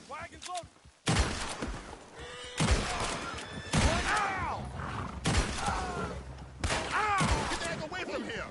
Wagons loaded! Ow! Ow! Get the heck away from here!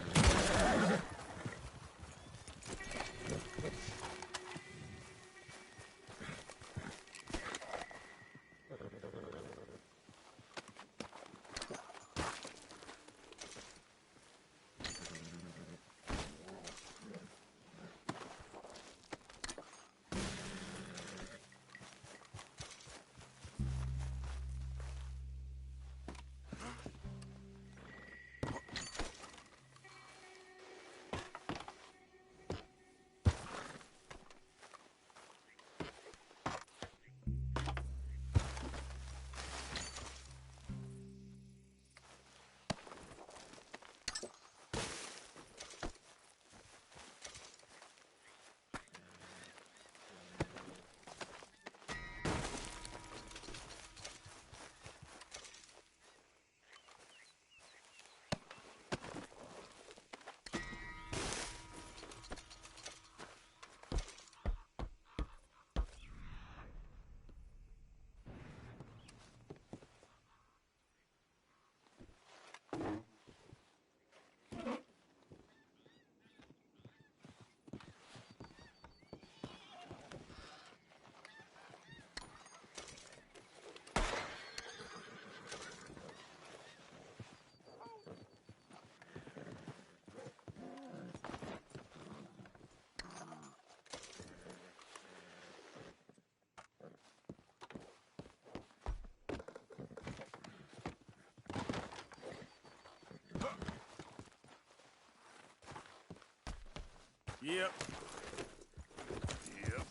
Yep. Yep.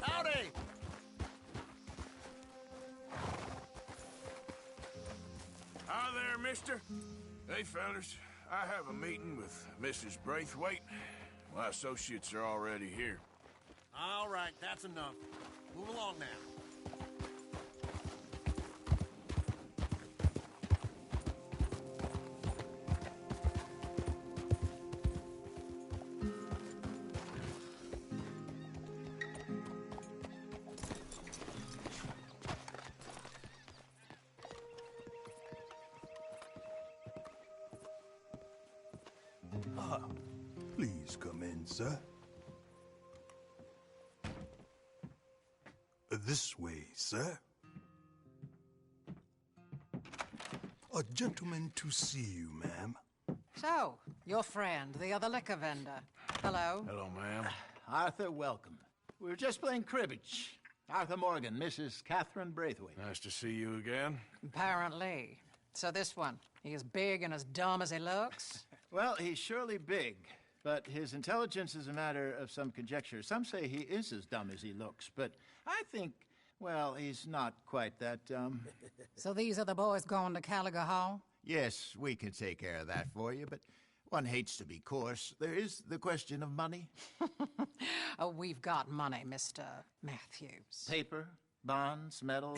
Howdy! Hi there, mister. Hey, fellas. I have a meeting with Mrs. Braithwaite. My associates are already here. All right, that's enough. Move along now. Please come in, sir. This way, sir. A gentleman to see you, ma'am. So, your friend, the other liquor vendor. Hello. Hello, ma'am. Arthur, welcome. We were just playing cribbage. Arthur Morgan, Mrs. Catherine Braithwaite. Nice to see you again. Apparently. So this one, he is big and as dumb as he looks? Well, he's surely big, but his intelligence is a matter of some conjecture. Some say he is as dumb as he looks, but I think, well, he's not quite that dumb. So these are the boys going to Caliga Hall? Yes, we can take care of that for you, but one hates to be coarse. There is the question of money. Oh, we've got money, Mr. Matthews. Paper, bonds, metal.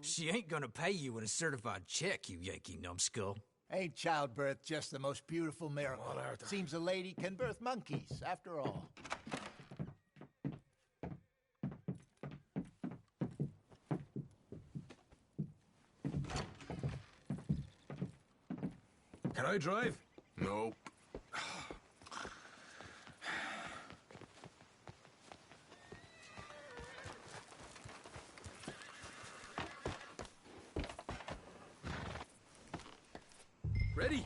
She ain't gonna pay you in a certified check, you Yankee numbskull. Ain't childbirth just the most beautiful miracle? Well, Arthur. Seems a lady can birth monkeys, after all. Can I drive? Nope. Ready?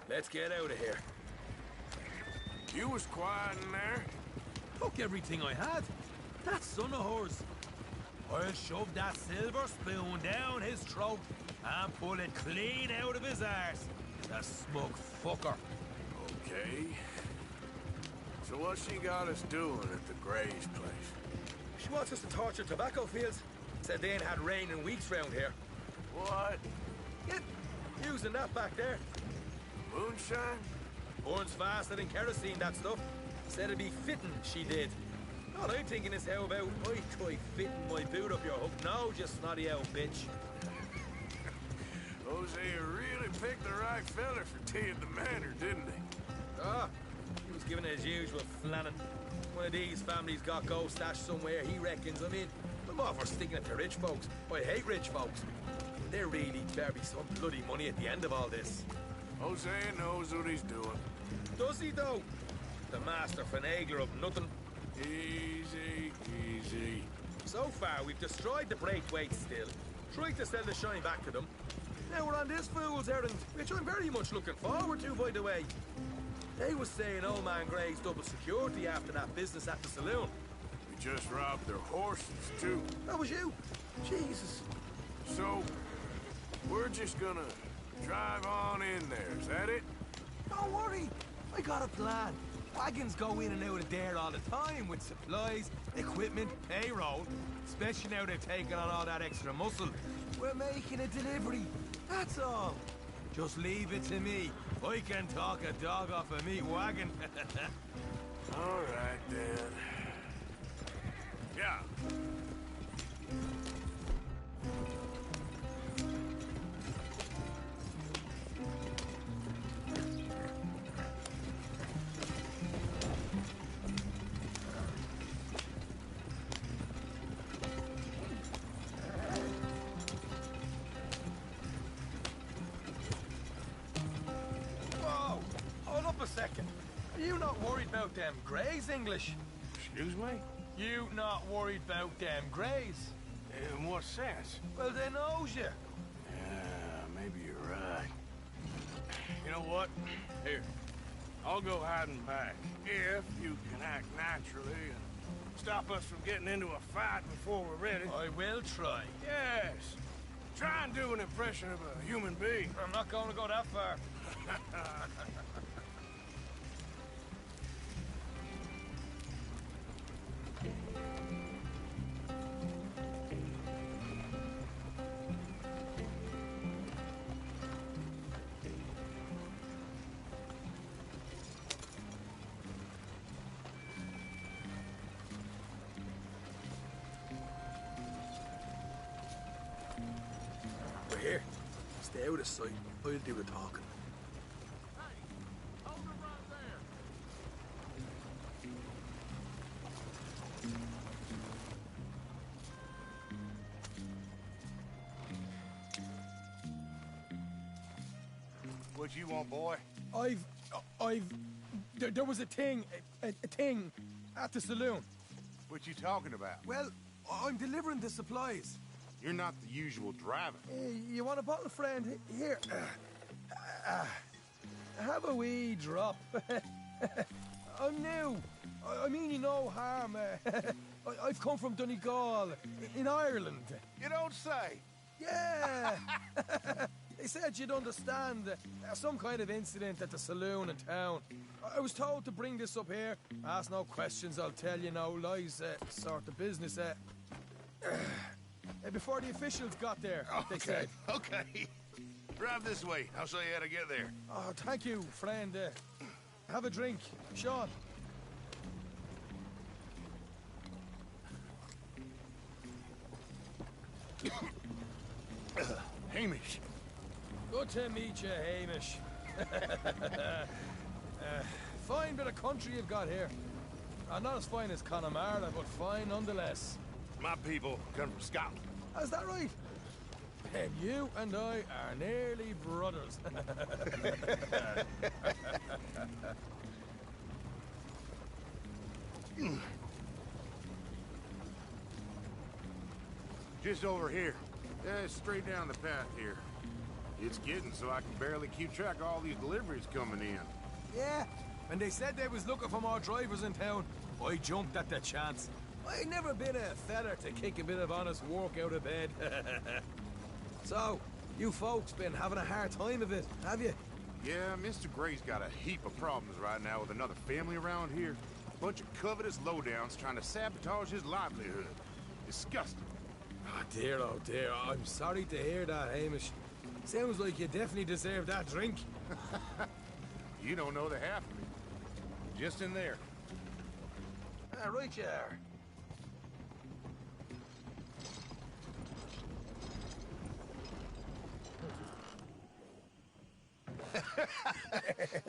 Let's get out of here. You was quiet in there. Took everything I had. That son of hers. I'll shove that silver spoon down his throat and pull it clean out of his arse. The smug fucker. Okay. So what's she got us doing at the Gray's place? She wants us to torture tobacco fields. Said they ain't had rain in weeks round here. What? Yeah, using that back there. Moonshine? Burns faster than kerosene, that stuff. Said it'd be fitting, she did. All I'm thinking is how about I try fitting my boot up your hook now, you snotty old bitch. Hosea really picked the right fella for tea at the manor, didn't he? Ah, he was giving it his usual flannin'. One of these families got gold stashed somewhere, he reckons. I mean, I'm all for sticking it to rich folks. I hate rich folks. There really better be some bloody money at the end of all this. Hosea knows what he's doing. Does he, though? The master finagler of nothing. Easy, easy. So far, we've destroyed the Braithwaite still, tried to sell the shine back to them. Now we're on this fool's errand, which I'm very much looking forward to, by the way. They was saying old man Gray's double security after that business at the saloon. We just robbed their horses, too. That was you? Jesus. So, we're just gonna drive on in there, is that it? Don't worry, I got a plan. Wagons go in and out of there all the time with supplies, equipment, payroll. Especially now they've taken on all that extra muscle. We're making a delivery, that's all. Just leave it to me. I can talk a dog off a meat wagon. All right, then. Yeah. Are you not worried about them Greys, English? Excuse me? You not worried about them Greys? In what sense? Well, they knows you. Yeah, maybe you're right. You know what? Here, I'll go hiding back. If you can act naturally and stop us from getting into a fight before we're ready. I will try. Yes. Try and do an impression of a human being. I'm not going to go that far. We're here. Stay out of sight. I'll do the talking. Hold it right there. What you want, boy? There was a thing at the saloon. What you talking about? Well, I'm delivering the supplies. You're not the usual driver. You want a bottle, friend? Here. Have a wee drop. I'm new. I mean you no harm. I've come from Donegal, in Ireland. You don't say. Yeah. They said you'd understand. Some kind of incident at the saloon in town. I was told to bring this up here. Ask no questions, I'll tell you no lies. Sort of business. Before the officials got there, they said. Okay. Drive this way. I'll show you how to get there. Oh, thank you, friend. Have a drink. Sean. Hamish. Good to meet you, Hamish. Fine bit of country you've got here. Not as fine as Connemara, but fine nonetheless. My people come from Scotland. Is that right? And you and I are nearly brothers. Just over here. Straight down the path here. It's getting so I can barely keep track of all these deliveries coming in. Yeah, when they said they was looking for more drivers in town, I jumped at the chance. I ain't never been a feller to kick a bit of honest work out of bed. So, you folks been having a hard time of it, have you? Yeah, Mr. Gray's got a heap of problems right now with another family around here. Bunch of covetous lowdowns trying to sabotage his livelihood. Disgusting. Oh dear, I'm sorry to hear that, Hamish. Sounds like you definitely deserve that drink. You don't know the half of it. Just in there. Right you are.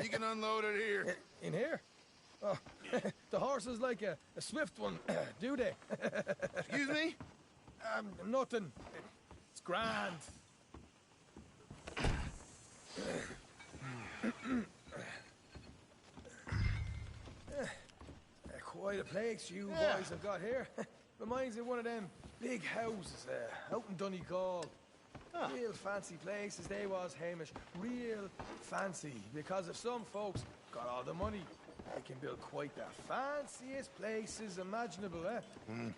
You can unload it here. In here? Oh, the horse is like a swift one, do they? Excuse me? Nothing. It's grand. Quite a place you boys have got here. Reminds me of one of them big houses out in Donegal. Real fancy places they was, Hamish. Real fancy. Because if some folks got all the money, they can build quite the fanciest places imaginable, eh?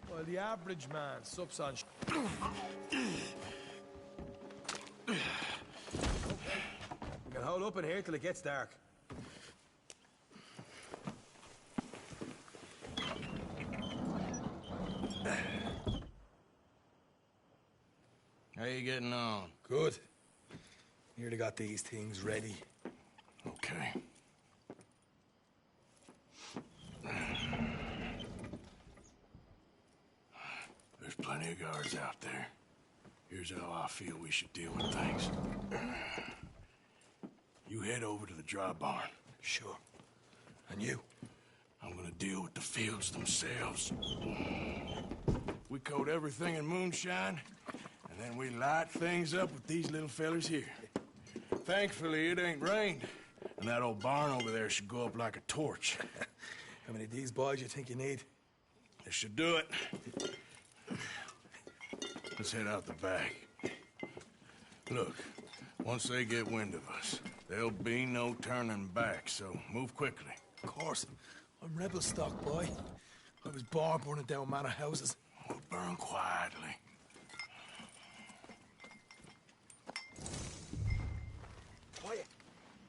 While the average man sups on We can hold up in here till it gets dark. How you getting on? Good. Nearly got these things ready. Okay. There's plenty of guards out there. Here's how I feel we should deal with things. You head over to the dry barn. Sure. And you? I'm gonna deal with the fields themselves. We coat everything in moonshine, and then we light things up with these little fellers here. Thankfully, it ain't rained, and that old barn over there should go up like a torch. How many of these boys you think you need? This should do it. Let's head out the back. Look, once they get wind of us, there'll be no turning back, so move quickly. Of course. I'm rebel stock, boy. I was born burning down manor houses. We'll burn quietly. Quiet.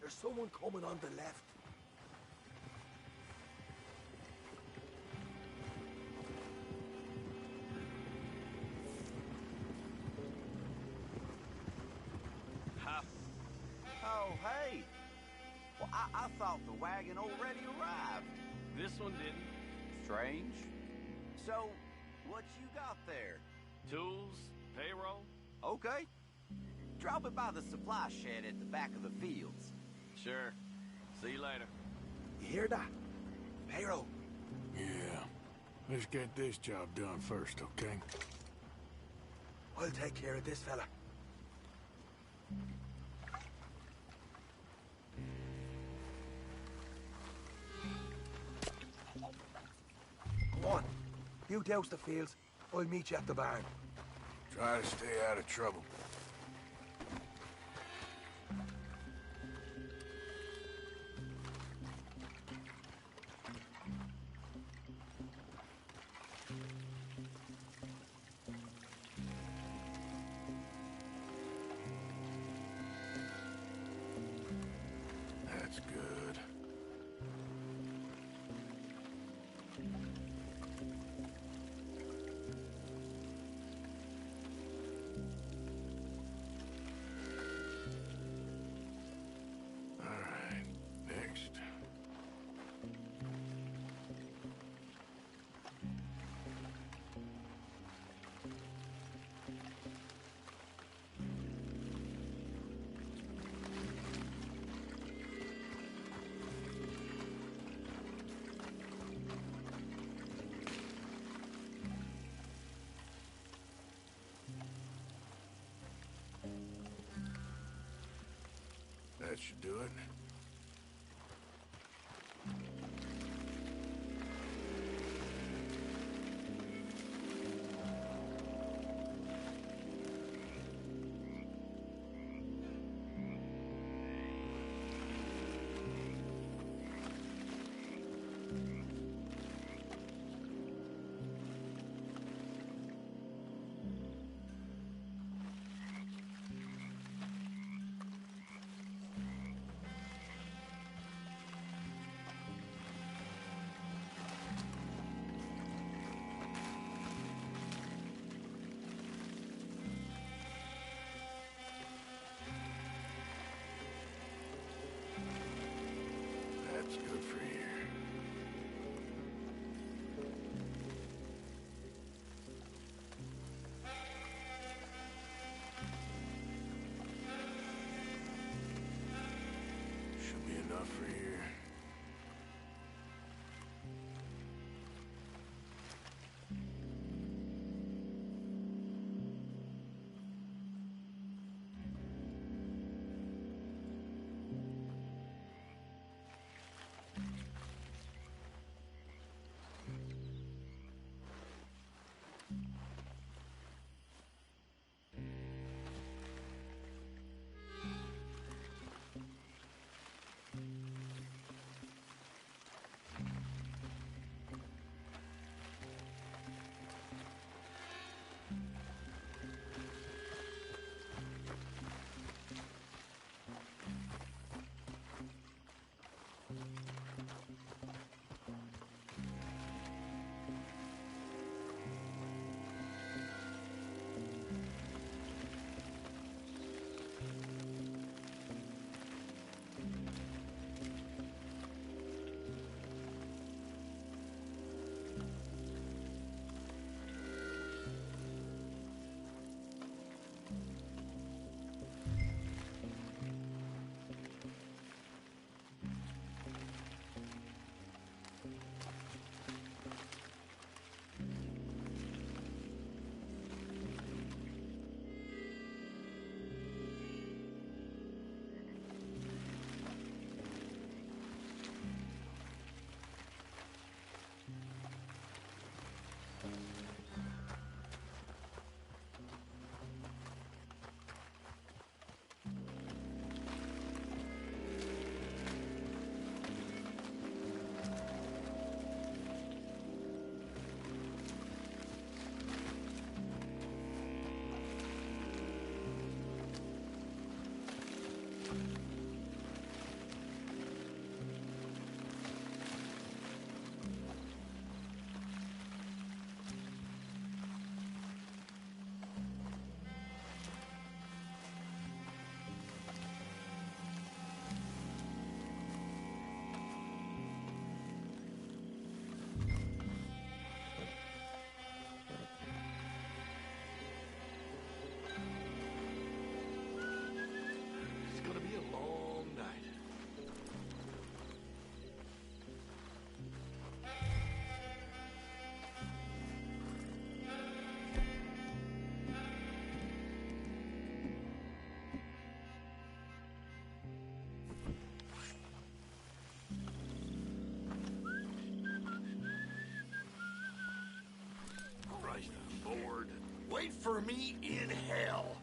There's someone coming on the left. Oh, hey. Well, I thought the wagon already arrived. This one didn't. Strange. So, what you got there? Tools, payroll. Okay. Drop it by the supply shed at the back of the fields. Sure. See you later. You hear that? Payroll. Yeah. Let's get this job done first, okay? I'll take care of this fella. Come on. You douse the fields. I'll meet you at the barn. Try to stay out of trouble. That's good. All right, next. That should do it. enough for here. Wait for me in hell.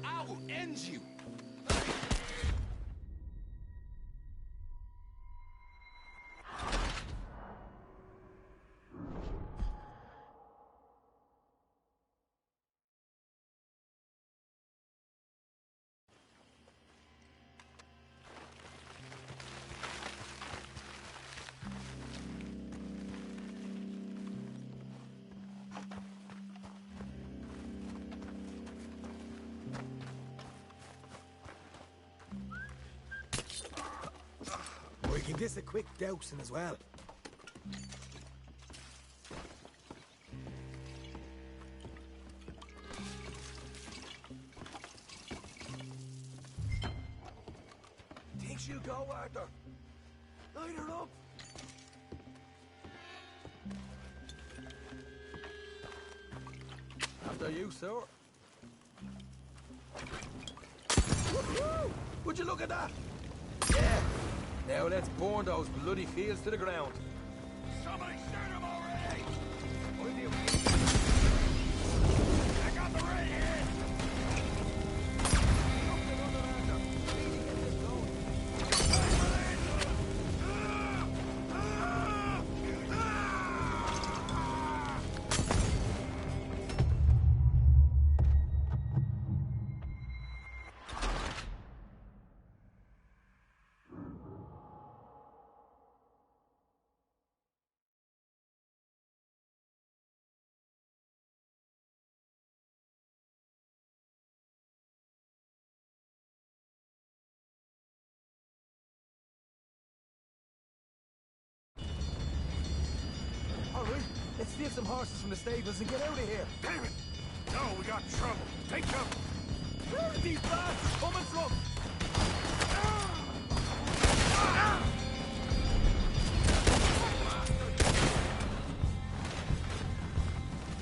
I will end you. We can get a quick dousing as well. Think she'll go, Arthur? Light her up. After you, sir. Woohoo! Would you look at that? Yeah. Now let's burn those bloody fields to the ground. Somebody shoot him already! With you. I got the right hand! All right, let's steal some horses from the stables and get out of here. Damn it! No, we got trouble. Take cover. Where are these bastards coming from?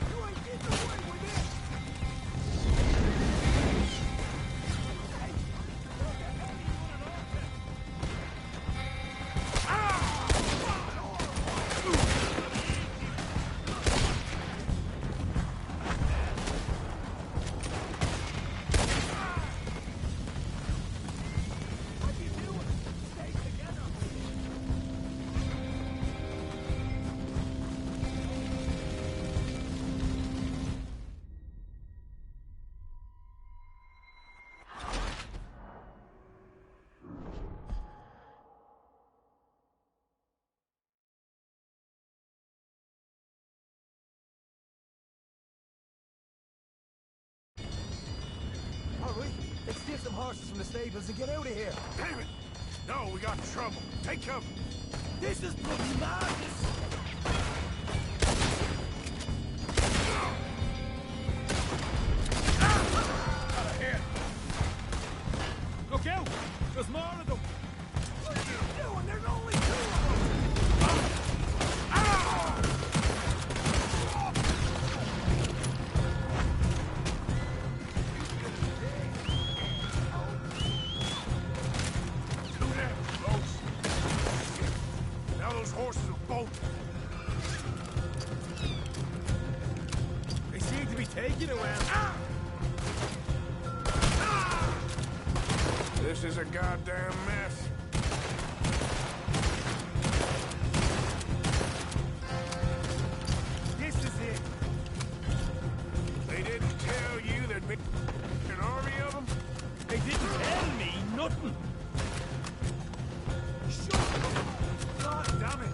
You ain't getting away with it! Hey, what the hell are you Let's steal some horses from the stables and get out of here. Damn it! No, we got trouble. Take cover. This is bloody madness! Out of here! Look out! There's more of them! What are you doing? There's only two of them! Do that, folks. Now those horses are bolting. They seem to be taking it well. This is a goddamn mess. This is it. They didn't tell you there'd be an army of them? They didn't tell me nothing. Shut up! God damn it!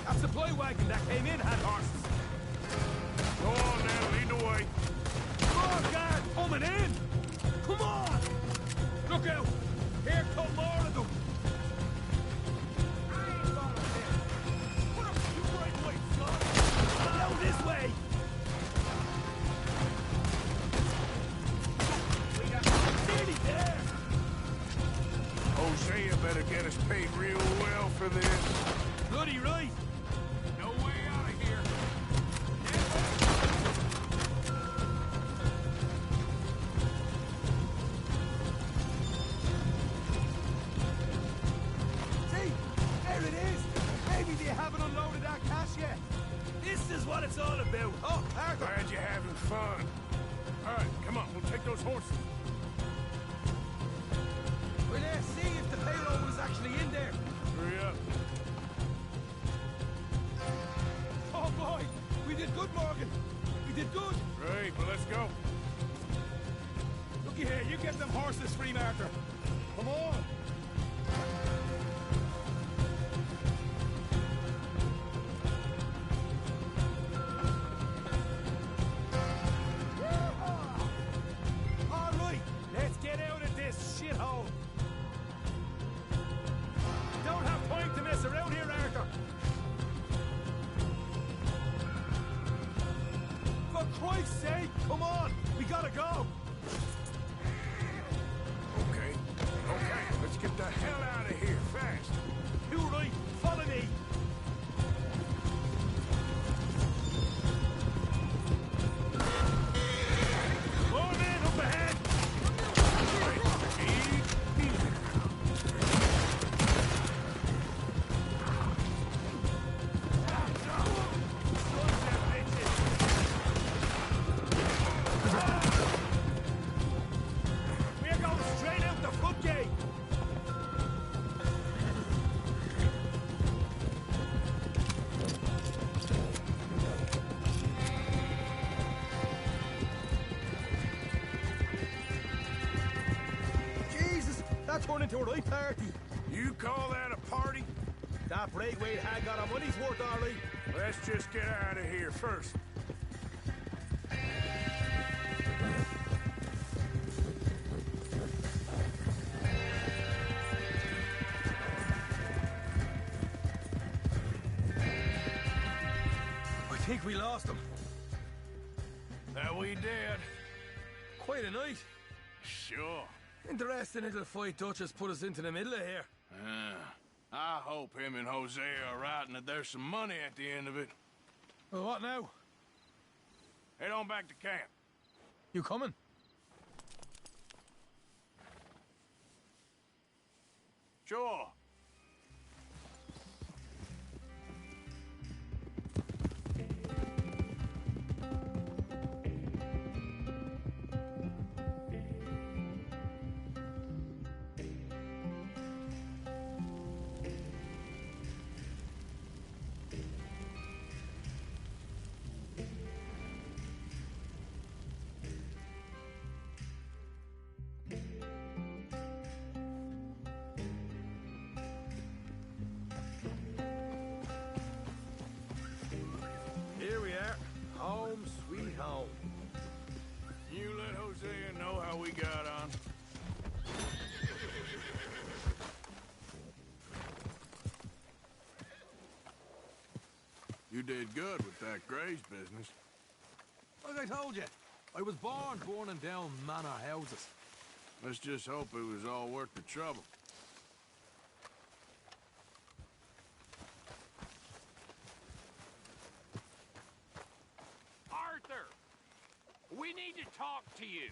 That supply wagon that came in had horses. Go on now, lead the way. More guard coming in! Come on! Look out! Here come more of them! I ain't following this. Put up you right away, son! Now this way! We got nearly there! Hosea better get us paid real well for this. Bloody right! No way out of here! See? There it is! Maybe they haven't unloaded that cache you. This is what it's all about. Oh, Arthur. Glad you're having fun. All right, come on, we'll take those horses. Well, let's see if the payroll was actually in there. Hurry up. Oh, boy. We did good, Morgan. We did good. Great, well, let's go. Looky here, you get them horses free, Arthur. Come on. All right, let's get out of this shithole. Don't have time to mess around here, Arthur. For Christ's sake, come on. We gotta go. Okay, let's get the hell out of here, fast. You right, follow me. More men up ahead. We're going straight out the front gate. Jesus, that turned into a right party. You call that a party? That Braithwaite had got our money's worth, all right. Let's just get out of here first. I think we lost him. That we did. Quite a night. Sure. Interesting little fight Duchess put us into the middle of here. I hope him and Jose are right and that there's some money at the end of it. Well, what now? Head on back to camp. You coming? Sure. Here we are. Home sweet home. You let Hosea know how we got on. You did good with that Gray's business. Like I told you, I was born burning down manor houses. Let's just hope it was all worth the trouble. Arthur! We need to talk to you.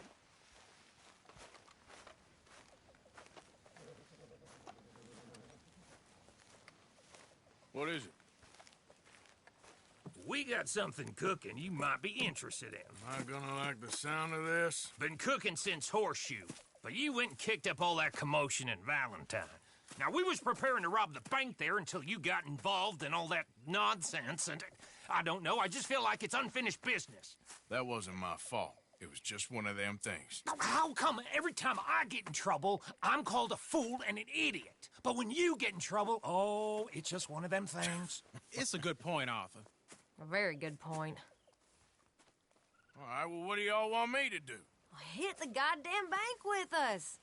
What is it? We got something cooking you might be interested in. Am I gonna like the sound of this? Been cooking since Horseshoe, but you went and kicked up all that commotion in Valentine. Now, we was preparing to rob the bank there until you got involved in all that nonsense, and I don't know, I just feel like it's unfinished business. That wasn't my fault. It was just one of them things. How come every time I get in trouble, I'm called a fool and an idiot? But when you get in trouble, oh, it's just one of them things. It's a good point, Arthur. A very good point. All right, well, what do y'all want me to do? Hit the goddamn bank with us.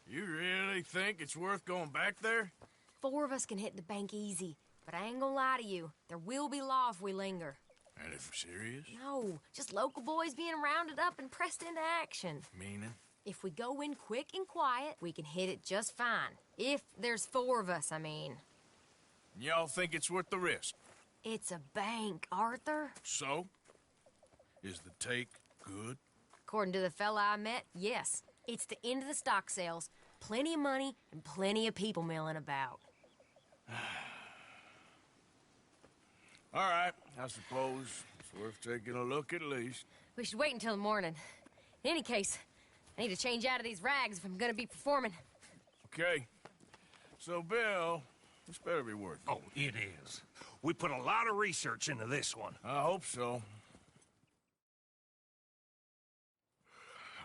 You really think it's worth going back there? 4 of us can hit the bank easy, but I ain't gonna lie to you. There will be law if we linger. And if we're serious? No, just local boys being rounded up and pressed into action. Meaning? If we go in quick and quiet, we can hit it just fine. If there's 4 of us, I mean. Y'all think it's worth the risk? It's a bank, Arthur. So? Is the take good? According to the fella I met, yes. It's the end of the stock sales. Plenty of money and plenty of people milling about. All right, I suppose it's worth taking a look at least. We should wait until the morning. In any case, I need to change out of these rags if I'm gonna be performing. Okay. So, Bill, this better be worth it. Oh, it is. We put a lot of research into this one. I hope so.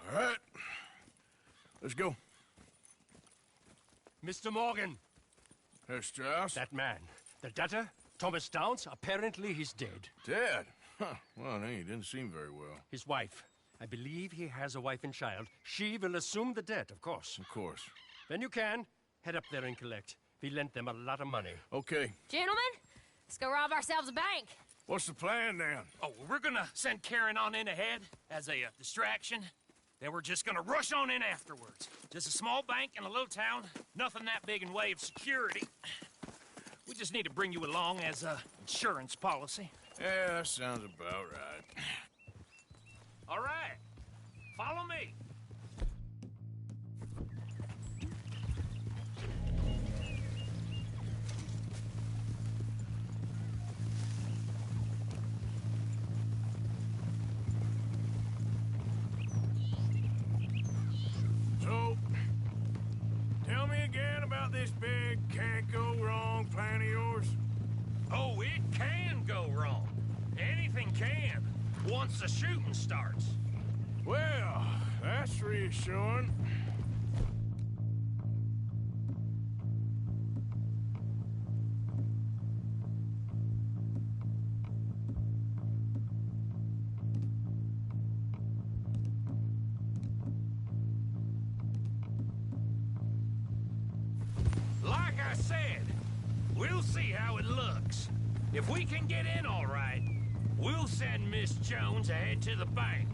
All right. Let's go. Mr. Morgan. Herr Strauss? That man. The debtor, Thomas Downs, apparently he's dead. Dead? Huh. Well, he didn't seem very well. His wife. I believe he has a wife and child. She will assume the debt, of course. Of course. When you can, head up there and collect. We lent them a lot of money. Okay. Gentlemen, let's go rob ourselves a bank. What's the plan, then? Oh, we're gonna send Karen on in ahead as a distraction. Then we're just gonna rush on in afterwards. Just a small bank in a little town. Nothing that big in way of security. We just need to bring you along as a insurance policy. Yeah, that sounds about right. All right. Follow me. So, tell me again about this big can't-go-wrong plan of yours. Oh, it can go wrong. Anything can, once the shooting starts. Well, that's reassuring. Like I said, we'll see how it looks. If we can get in all right, we'll send Miss Jones ahead to the bank.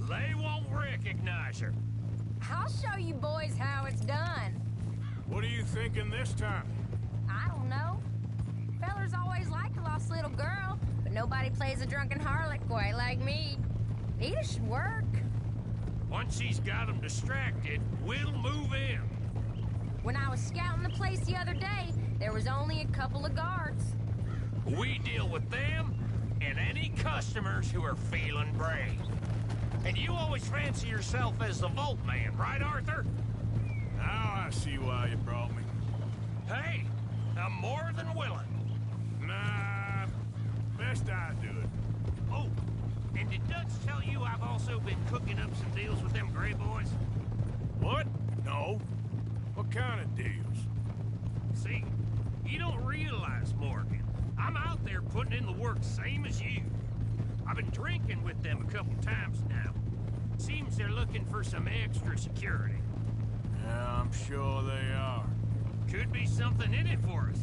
They won't recognize her. I'll show you boys how it's done. What are you thinking this time? I don't know. Fellers always like a lost little girl, but nobody plays a drunken harlot quite like me. It should work. Once she's got them distracted, we'll move in. When I was scouting the place the other day, there was only a couple of guards. We deal with them and any customers who are feeling brave. And you always fancy yourself as the Vault Man, right, Arthur? Now I see why you brought me. Hey, I'm more than willing. Nah, best I do it. Oh, and did Dutch tell you I've also been cooking up some deals with them Gray Boys? What? No. What kind of deals? See, you don't realize, Morgan. I'm out there putting in the work same as you. I've been drinking with them a couple times now. Seems they're looking for some extra security. Yeah, I'm sure they are. Could be something in it for us.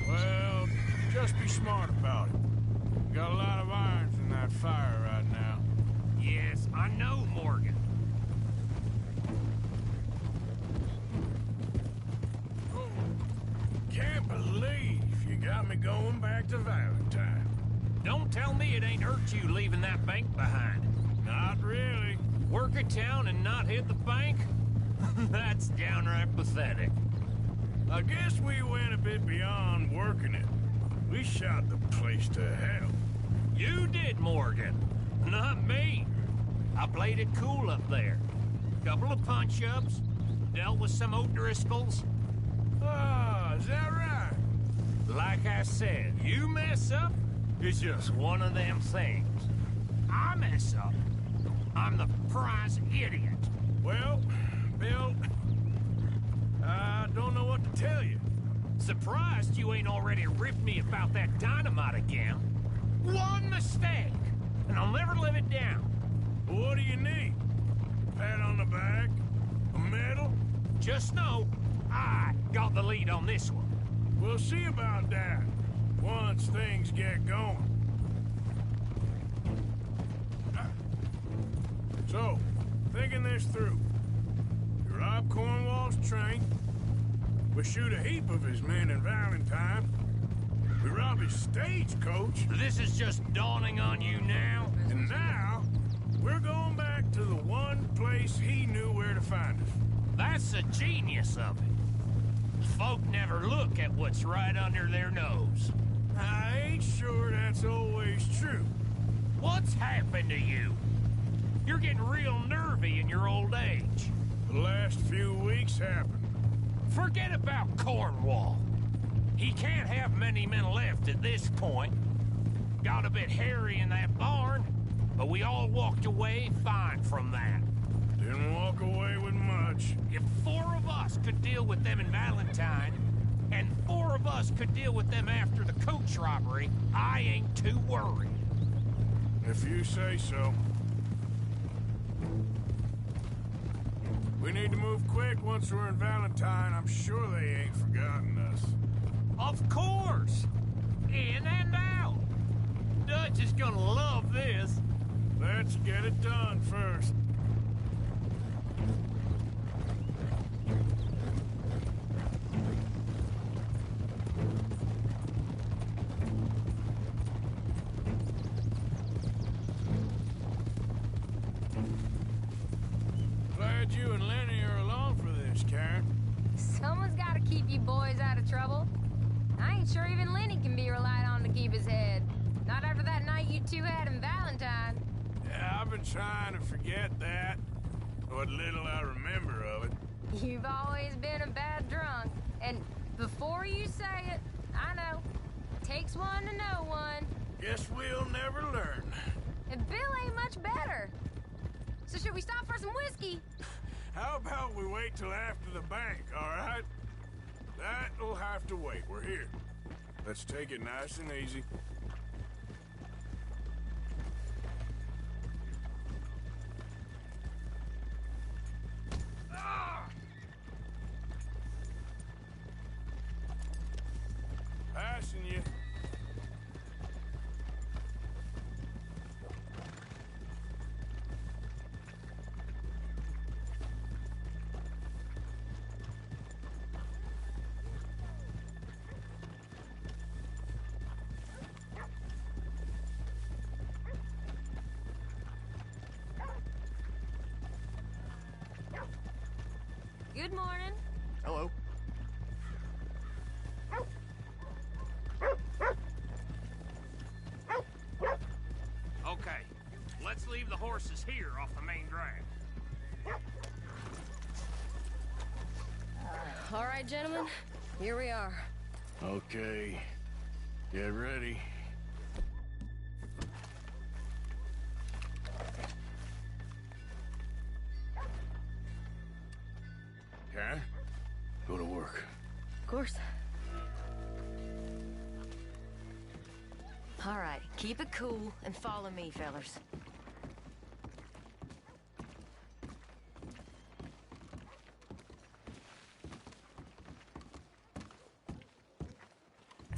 Well, just be smart about it. Got a lot of irons in that fire right now. Yes, I know, Morgan. Oh, can't believe you got me going back to Valentine. Don't tell me it ain't hurt you leaving that bank behind. Not really. Work a town and not hit the bank? That's downright pathetic. I guess we went a bit beyond working it. We shot the place to hell. You did, Morgan. Not me. I played it cool up there. Couple of punch-ups, dealt with some O'Driscolls. Ah, is that right? Like I said, you mess up, it's just one of them things. I mess up, I'm the prize idiot. Well, Bill, I don't know what to tell you. Surprised you ain't already ripped me about that dynamite again. One mistake, and I'll never live it down. What do you need? A pat on the back? A medal? Just know, I got the lead on this one. We'll see about that, once things get going. So, thinking this through. We rob Cornwall's train. We shoot a heap of his men in Valentine. We rob his stagecoach. This is just dawning on you now? And now, we're going back to the one place he knew where to find us. That's the genius of it. Folk never look at what's right under their nose. I ain't sure that's always true. What's happened to you? You're getting real nervy in your old age. The last few weeks happened. Forget about Cornwall. He can't have many men left at this point. Got a bit hairy in that barn, but we all walked away fine from that. Didn't walk away with much. If 4 of us could deal with them in Valentine, and 4 of us could deal with them after the coach robbery, I ain't too worried. If you say so. We need to move quick once we're in Valentine. I'm sure they ain't forgotten us. Of course! In and out! Dutch is gonna love this. Let's get it done first. Glad you and Lenny are along for this, Karen. Someone's got to keep you boys out of trouble. I ain't sure even Lenny can be relied on to keep his head. Not after that night you two had in Valentine. Yeah, I've been trying to forget that. What little I remember of it. You've always been a bad drunk. And before you say it, I know. Takes one to know one. Guess we'll never learn. And Bill ain't much better. So should we stop for some whiskey? How about we wait till after the bank, all right? That'll have to wait. We're here. Let's take it nice and easy. Passing you. Good morning. Hello. Okay, let's leave the horses here off the main drag. All right, gentlemen, here we are. Okay. Get ready. Karen, go to work. Of course. All right, keep it cool and follow me, fellers.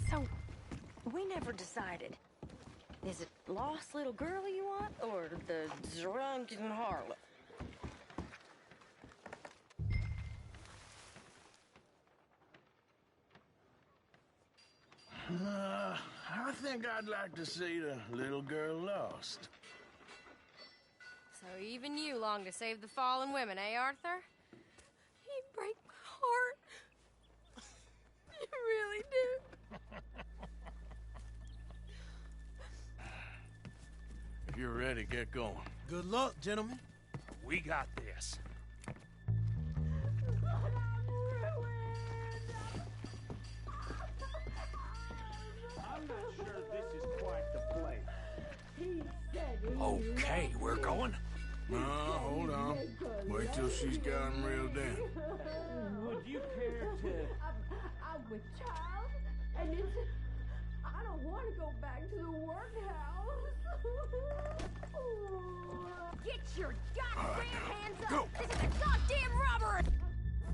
So, we never decided. Is it lost little girl you want, or the drunken harlot? I think I'd like to see the little girl lost. So even you long to save the fallen women, eh, Arthur? You break my heart. You really do. If you're ready, get going. Good luck, gentlemen. We got this. Okay, we're going. No, hold on. Wait till she's got him reeled in. Would you care to... I'm with child, and it's... I don't want to go back to the workhouse. Get your goddamn hands up! Go. This is a goddamn robbery!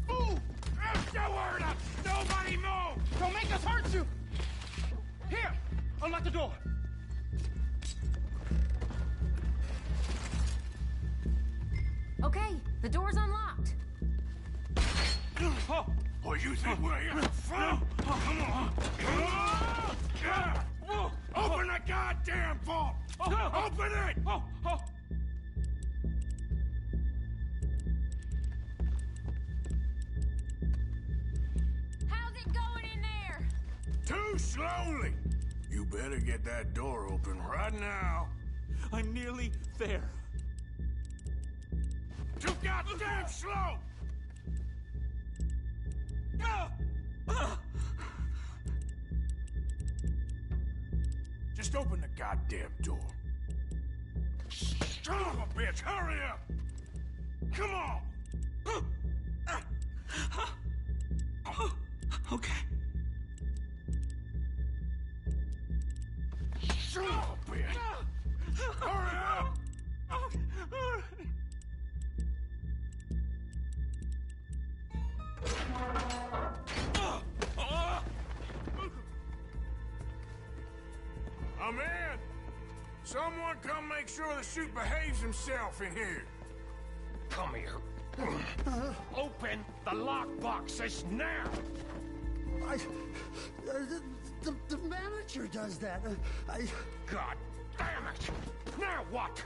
Move! That's the word up! Nobody move! Don't make us hurt you! Here! Unlock the door! Okay, the door's unlocked. Oh, you think we're here for fun? Come on. Open the goddamn vault! Open it! How's it going in there? Too slowly. You better get that door open right now. I'm nearly there. Too goddamn slow! Just open the goddamn door. Son of a bitch, hurry up! Come on! Okay. Son of a bitch! Hurry up! I'm in! Someone come make sure the chute behaves himself in here. Come here. Open the lockboxes now! The manager does that. God damn it! Now what?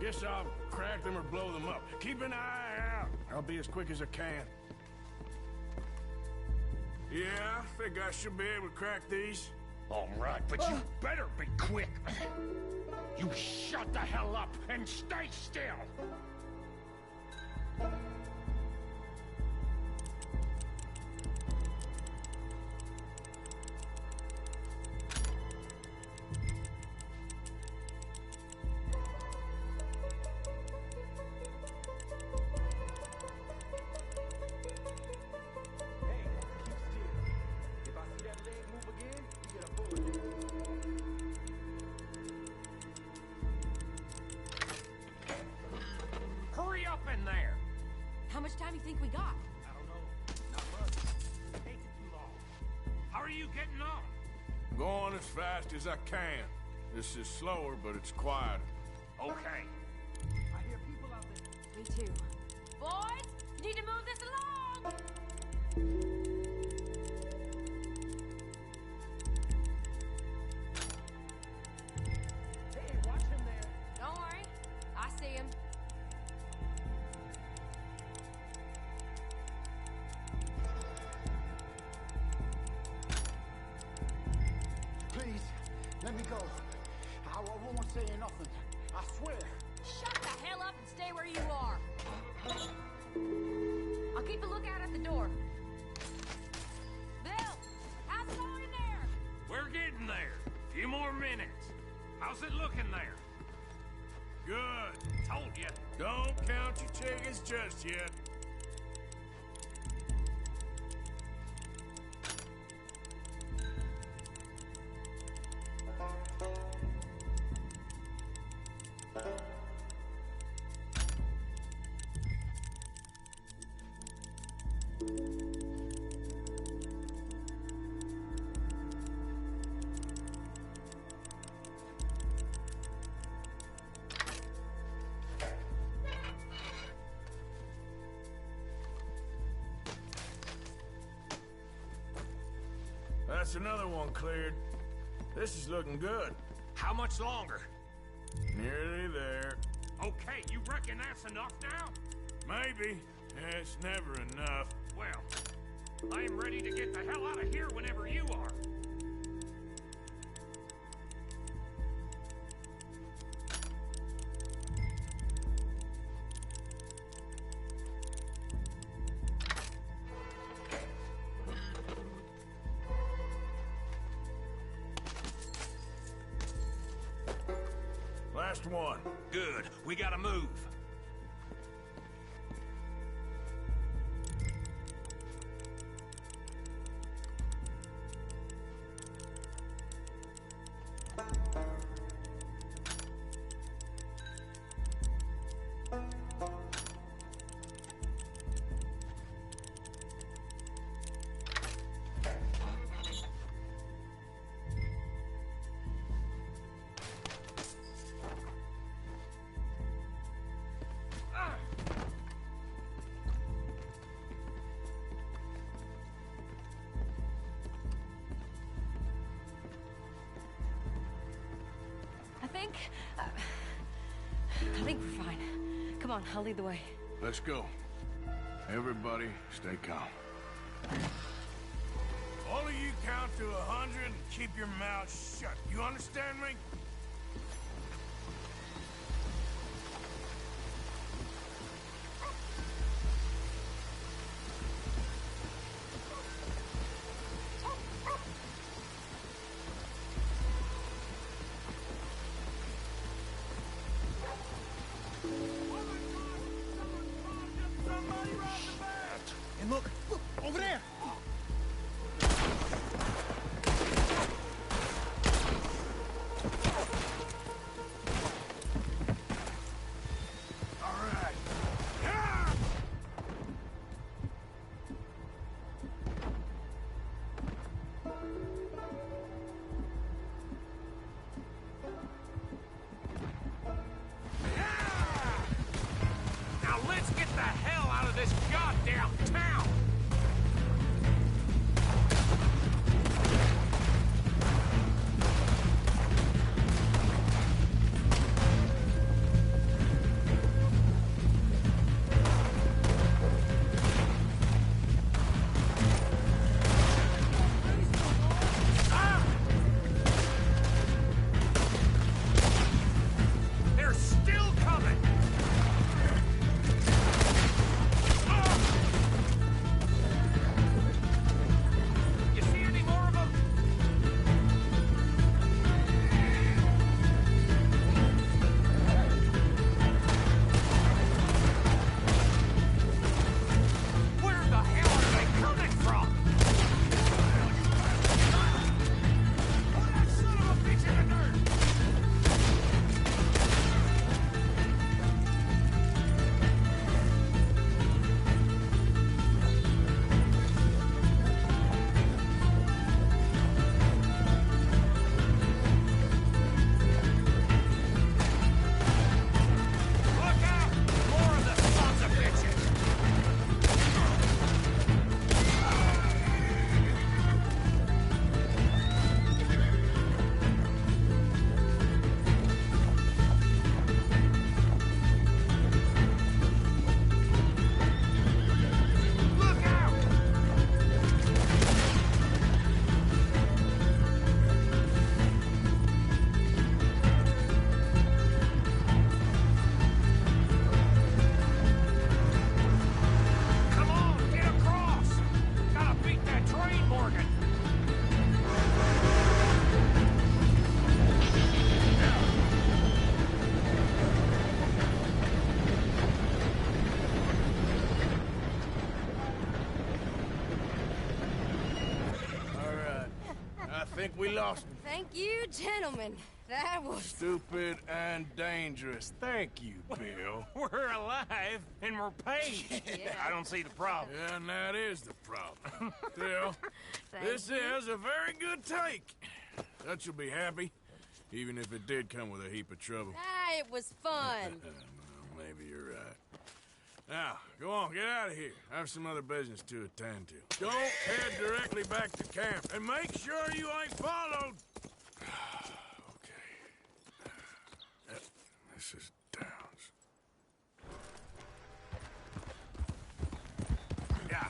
Guess I'll crack them or blow them up. Keep an eye out. I'll be as quick as I can. Yeah, I think I should be able to crack these. All right, but you better be quick. You shut the hell up and stay still. Hurry up in there! How much time do you think we got? I don't know. Not much. Taking too long. How are you getting on? Going as fast as I can. This is slower, but it's quieter. Okay. I hear people out there. Me too. Boys, you need to move this along! Hey, watch him there. Don't worry. I see him. Please, let me go. I won't say nothing. I swear. Shut the hell up and stay where you are. I'll keep a lookout at the door. Bill, how's it going in there? We're getting there. Few more minutes. How's it looking there? Good. Told you. Don't count your chickens just yet. That's another one cleared. This is looking good. How much longer? Nearly there. Okay, you reckon that's enough now? Maybe. It's never enough. Well, I am ready to get the hell out of here whenever you are. Last one. Good. We gotta move. I think we're fine. Come on, I'll lead the way. Let's go. Everybody, stay calm. All of you count to 100 and keep your mouth shut. You understand me? And look, over there! All right. Now let's get the hell out of this goddamn town! They're still coming! You see any more of them? Where the hell are they coming from? Put that son of a bitch in the dirt! Look out! More of the sons of bitches! Look out! Come on, get across! Gotta beat that train, Morgan! All right. I think we lost him. Thank you, gentlemen. That was... Stupid and dangerous. Thank you, Bill. We're alive, and we're paid. I don't see the problem. Yeah, and that is the problem. Still, this is a very good take. Dutch will be happy, even if it did come with a heap of trouble. Ah, it was fun. Well, maybe you're right. Now, go on, get out of here. I have some other business to attend to. Don't head directly back to camp, and make sure you ain't followed. Okay. This is Downs. Yeah.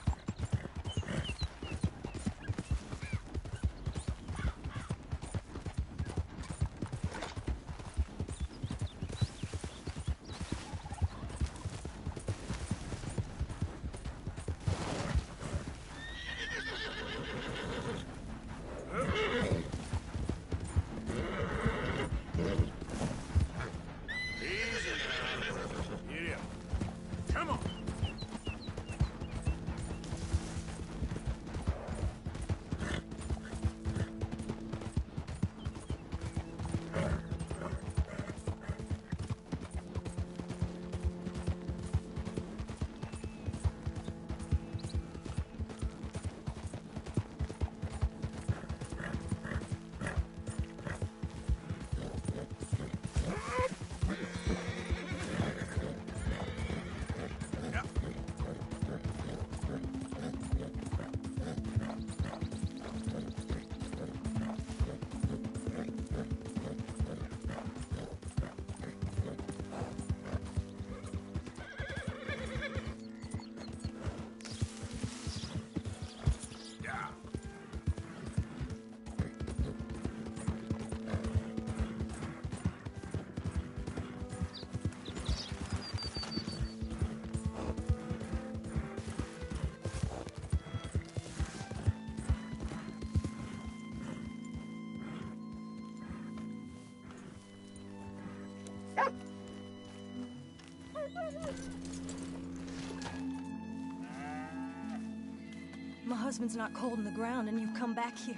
My husband's not cold in the ground, and you've come back here.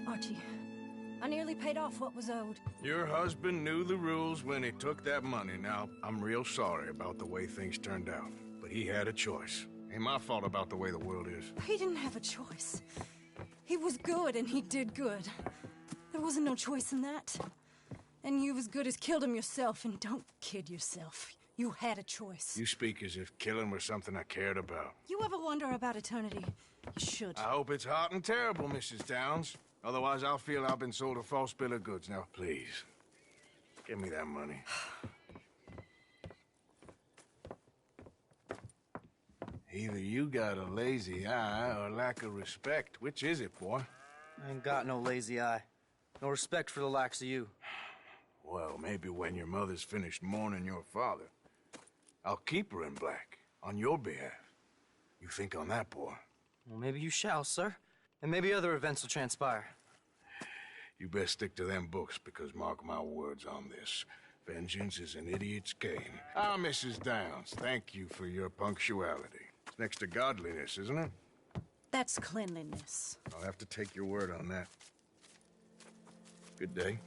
Archie, I nearly paid off what was owed. Your husband knew the rules when he took that money. Now, I'm real sorry about the way things turned out. But he had a choice. Ain't my fault about the way the world is. He didn't have a choice. He was good, and he did good. There wasn't no choice in that. And you've as good as killed him yourself, and don't kid yourself. You had a choice. You speak as if killing was something I cared about. You ever wonder about eternity? You should. I hope it's hot and terrible, Mrs. Downs. Otherwise, I'll feel I've been sold a false bill of goods. Now, please, give me that money. Either you got a lazy eye or lack of respect. Which is it, boy? I ain't got no lazy eye. No respect for the likes of you. Well, maybe when your mother's finished mourning your father, I'll keep her in black, on your behalf. You think on that, boy? Well, maybe you shall, sir. And maybe other events will transpire. You best stick to them books, because mark my words on this. Vengeance is an idiot's game. Ah, Mrs. Downs, thank you for your punctuality. It's next to godliness, isn't it? That's cleanliness. I'll have to take your word on that. Good day.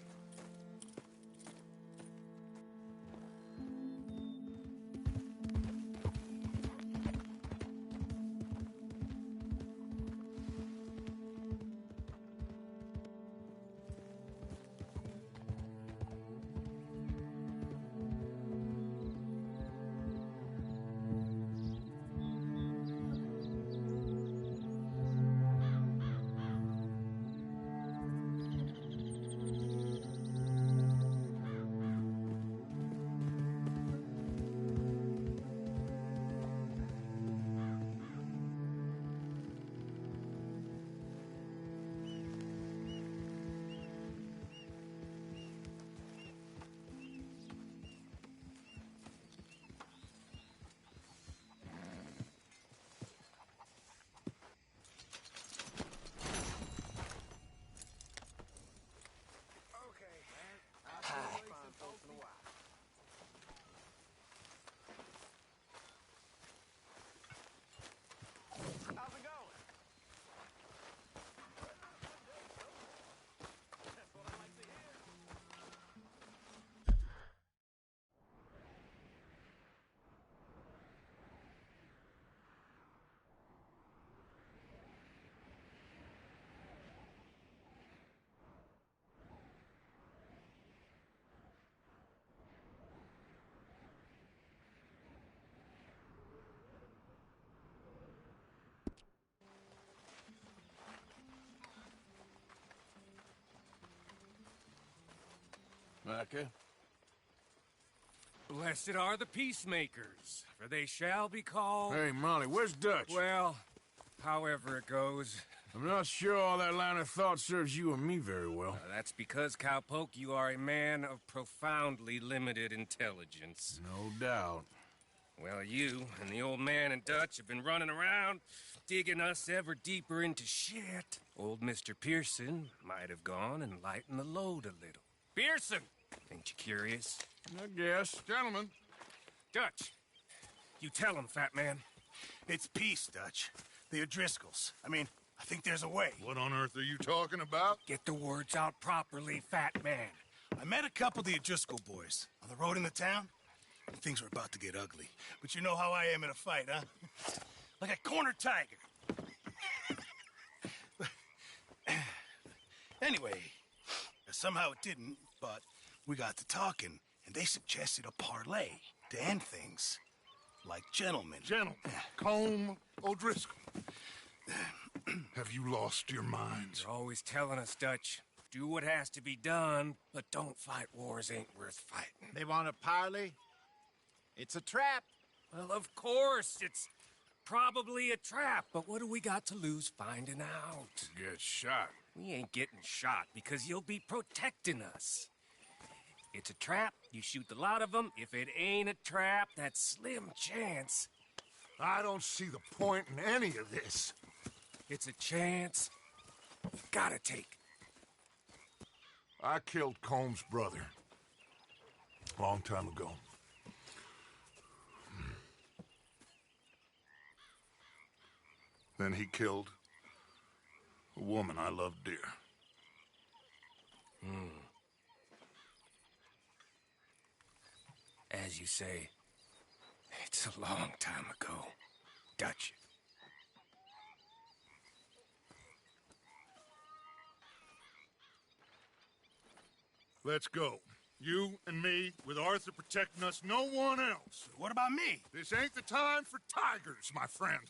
Okay. Blessed are the peacemakers, for they shall be called... Hey, Molly, where's Dutch? Well, however it goes. I'm not sure all that line of thought serves you and me very well. That's because, Cowpoke, you are a man of profoundly limited intelligence. No doubt. Well, you and the old man and Dutch have been running around, digging us ever deeper into shit. Old Mr. Pearson might have gone and lightened the load a little. Pearson! Ain't you curious? I guess. Gentlemen. Dutch, you tell him, fat man. It's peace, Dutch. The O'Driscolls. I mean, I think there's a way. What on earth are you talking about? Get the words out properly, fat man. I met a couple of the O'Driscoll boys on the road into town. Things were about to get ugly. But you know how I am in a fight, huh? Like a cornered tiger. Anyway, somehow it didn't, but we got to talking, and they suggested a parlay to end things. Like gentlemen. Gentlemen. Combe O'Driscoll. Have you lost your minds? You're always telling us, Dutch. Do what has to be done, but don't fight wars ain't worth fighting. They want a parley? It's a trap. Well, of course, it's probably a trap, but what do we got to lose finding out? Get shot. We ain't getting shot because you'll be protecting us. It's a trap, you shoot the lot of them. If it ain't a trap, that's slim chance. I don't see the point in any of this. It's a chance you gotta take. I killed Combs' brother. A long time ago. Then he killed a woman I loved dear. As you say, it's a long time ago, Dutch. Let's go. You and me, with Arthur protecting us, no one else. What about me? This ain't the time for tigers, my friend.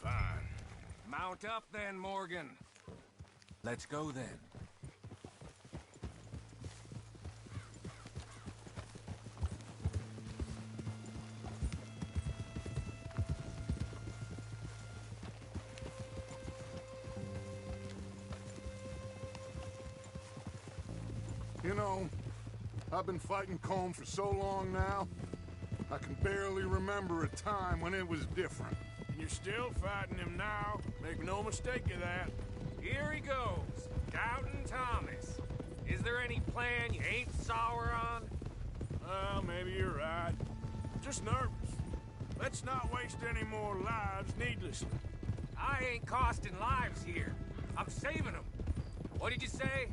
Fine. Mount up then, Morgan. Let's go then. You know, I've been fighting Colm for so long now, I can barely remember a time when it was different. You're still fighting him now. Make no mistake of that. Here he goes, Doubting Thomas. Is there any plan you ain't sour on? Well, maybe you're right. Just nervous. Let's not waste any more lives needlessly. I ain't costing lives here. I'm saving them. What did you say?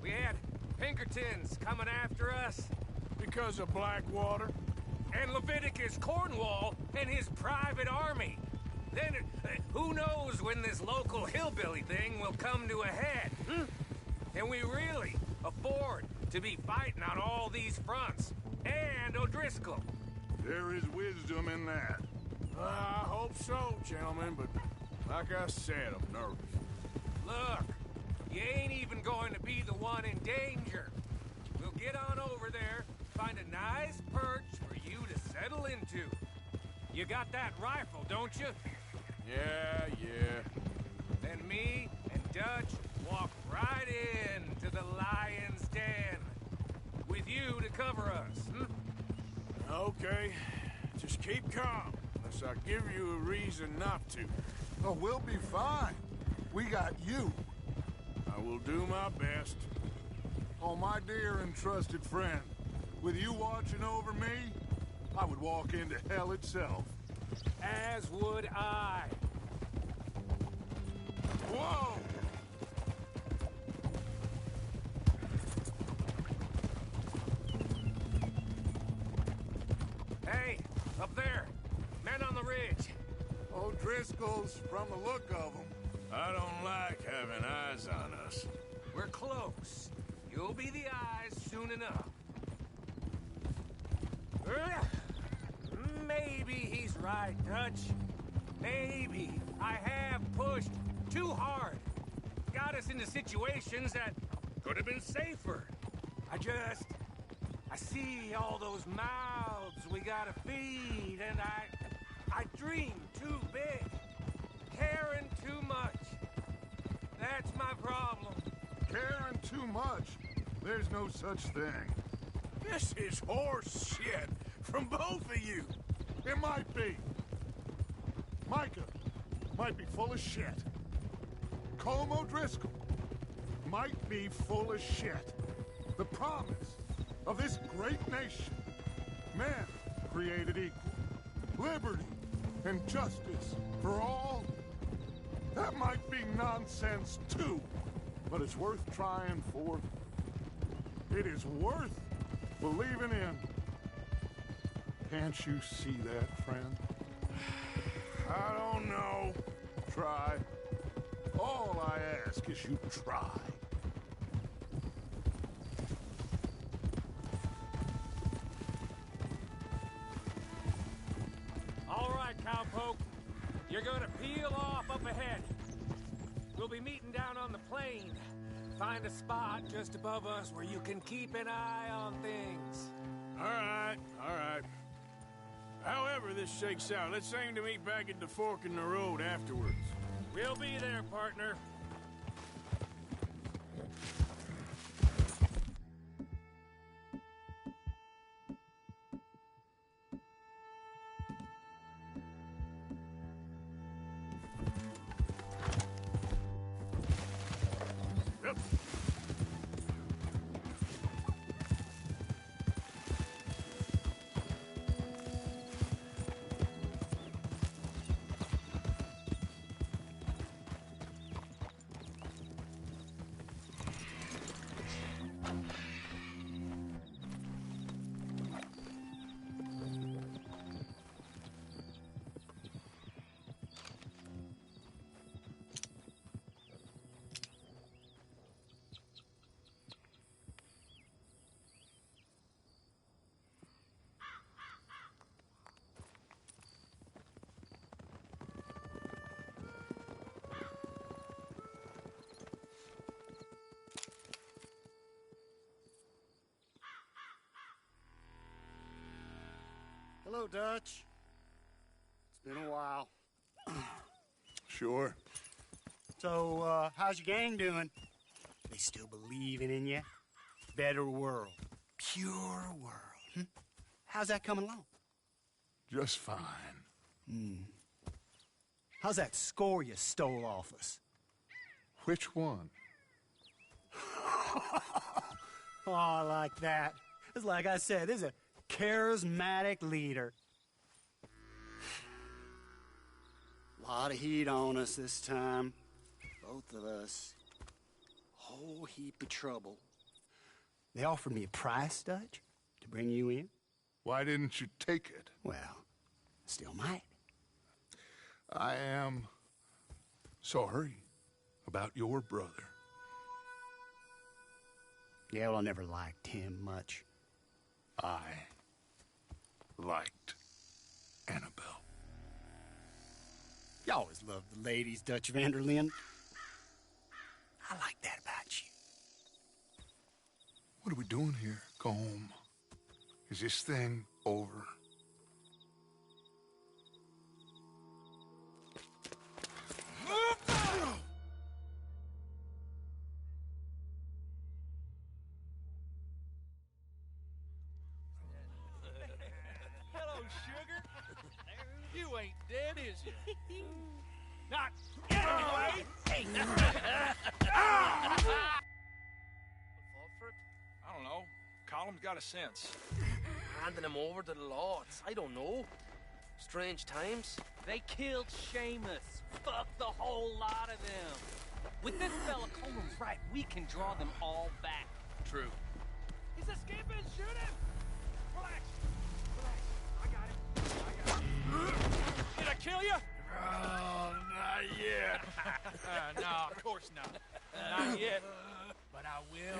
We had Pinkertons coming after us? Because of Blackwater? And Leviticus Cornwall and his private army. Then, who knows when this local hillbilly thing will come to a head? Can we really afford to be fighting on all these fronts? And O'Driscoll. There is wisdom in that. I hope so, gentlemen, but like I said, I'm nervous. Look, you ain't even going to be the one in danger. We'll get on over there, find a nice perch for you to settle into. You got that rifle, don't you? Yeah. Then me and Dutch walk right in to the lion's den. With you to cover us, Okay. Just keep calm, unless I give you a reason not to. Oh, we'll be fine. We got you. I will do my best. Oh, my dear and trusted friend, with you watching over me, I would walk into hell itself. As would I. Whoa! Hey, up there. Men on the ridge. O'Driscoll's from the look of them. I don't like having eyes on us. We're close. You'll be the eyes soon enough. Maybe he's right, Dutch. Maybe I have pushed too hard. Got us into situations that could have been safer. I see all those mouths we gotta feed, and I dream too big. Caring too much. That's my problem. Caring too much? There's no such thing. This is horse shit from both of you. It might be. Micah might be full of shit. Colm O'Driscoll might be full of shit. The promise of this great nation. Men created equal. Liberty and justice for all. That might be nonsense too, but it's worth trying for. It is worth believing in. Can't you see that, friend? I don't know. Try. All I ask is you try. All right, cowpoke. You're gonna peel off up ahead. We'll be meeting down on the plain. Find a spot just above us where you can keep an eye on things. All right. However this shakes out, let's aim to meet back at the fork in the road afterwards. We'll be there, partner. Hello, Dutch. It's been a while. Sure. So, how's your gang doing? They still believing in you? Better world. Pure world. How's that coming along? Just fine. How's that score you stole off us? Which one? Oh, I like that. It's like I said, this is a charismatic leader. A lot of heat on us this time. Both of us. Whole heap of trouble. They offered me a price, Dutch, to bring you in. Why didn't you take it? Well, still might. I am sorry about your brother. Yeah, well, I never liked him much. I liked Annabelle. You always loved the ladies, Dutch Vanderlyn. I like that about you. What are we doing here, Combe? Is this thing over? Hello, sugar. You ain't dead, is you? Not anyway. I don't know. Column's got a sense. Handing him over to the lords. I don't know. Strange times. They killed Seamus. Fuck the whole lot of them. With this fella Coleman's right, we can draw them all back. True. He's escaping. Shoot him. Relax. Relax. I got it. Did I kill you? Oh, not yet. No, of course not. Not yet. But I will.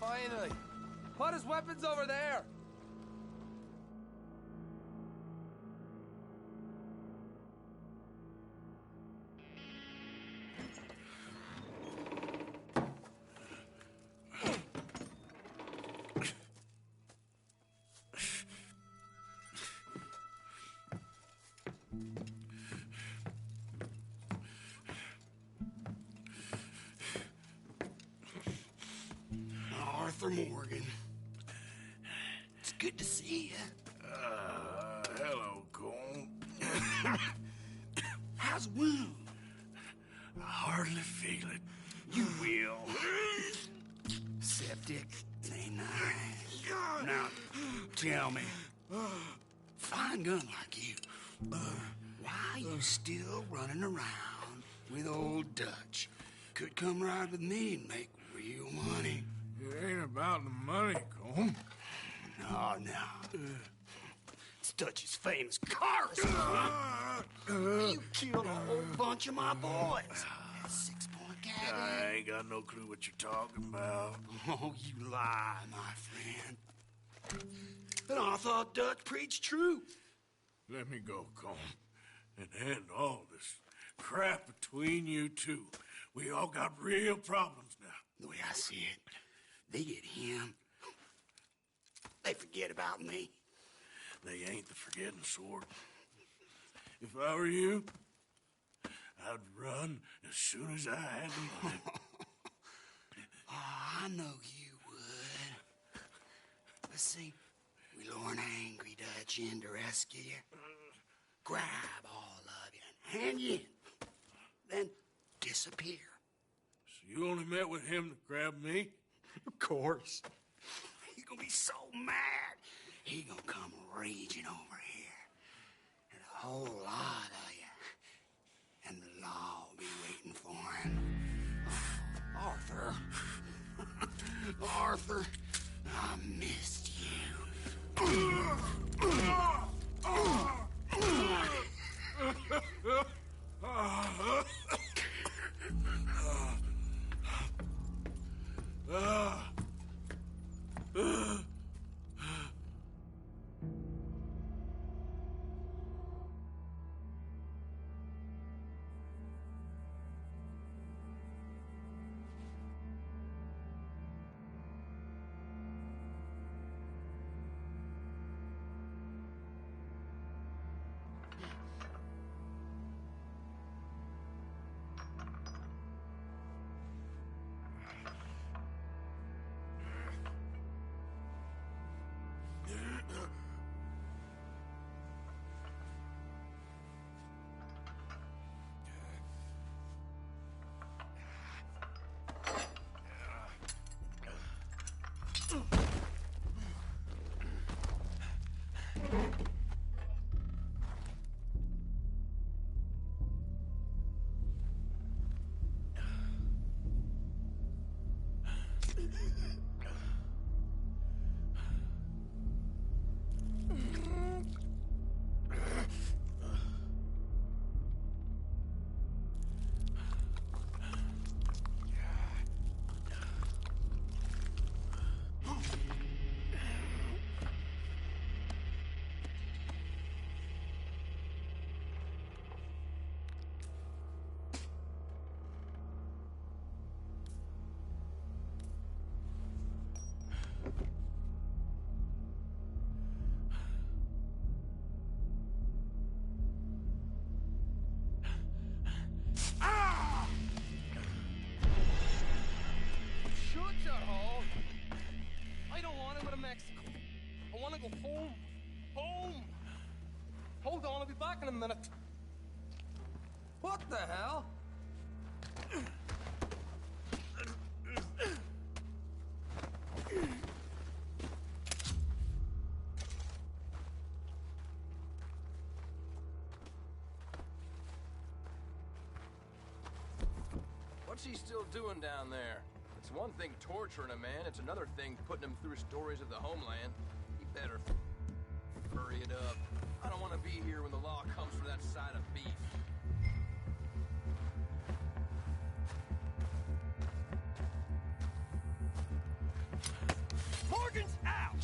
Finally. Put his weapons over there. Arthur Morgan. It's good to see you. Hello, Combe. How's the wound? I hardly feel it. You will. Septic. Ain't nice. Now, tell me, fine gun like you, why you still running around with old Dutch? Could come ride with me and make real money. It ain't about the money, Combe. No. It's Dutch's famous cars. You killed a whole bunch of my boys. 6-point gag. I ain't got no clue what you're talking about. Oh, you lie, my friend. But I thought Dutch preached truth. Let me go, Combe, and end all this crap between you two. We all got real problems now. The way I see it, they get him. They forget about me. They ain't the forgetting sort. If I were you, I'd run as soon as I had the money. Oh, I know you would. Let's see. We lure an angry Dutch in to rescue you. Grab all of you and hand you in. Then disappear. So you only met with him to grab me? Of course. He's gonna be so mad. He gonna come raging over here. And a whole lot of you. And the law will be waiting for him. Oh, Arthur. Arthur, I missed you. Shut your hole. I don't want to go to Mexico. I want to go home. Home. Hold on, I'll be back in a minute. What the hell? What's he still doing down there? It's one thing torturing a man, it's another thing putting him through stories of the homeland. He better hurry it up. I don't want to be here when the law comes for that side of beef. Morgan's out!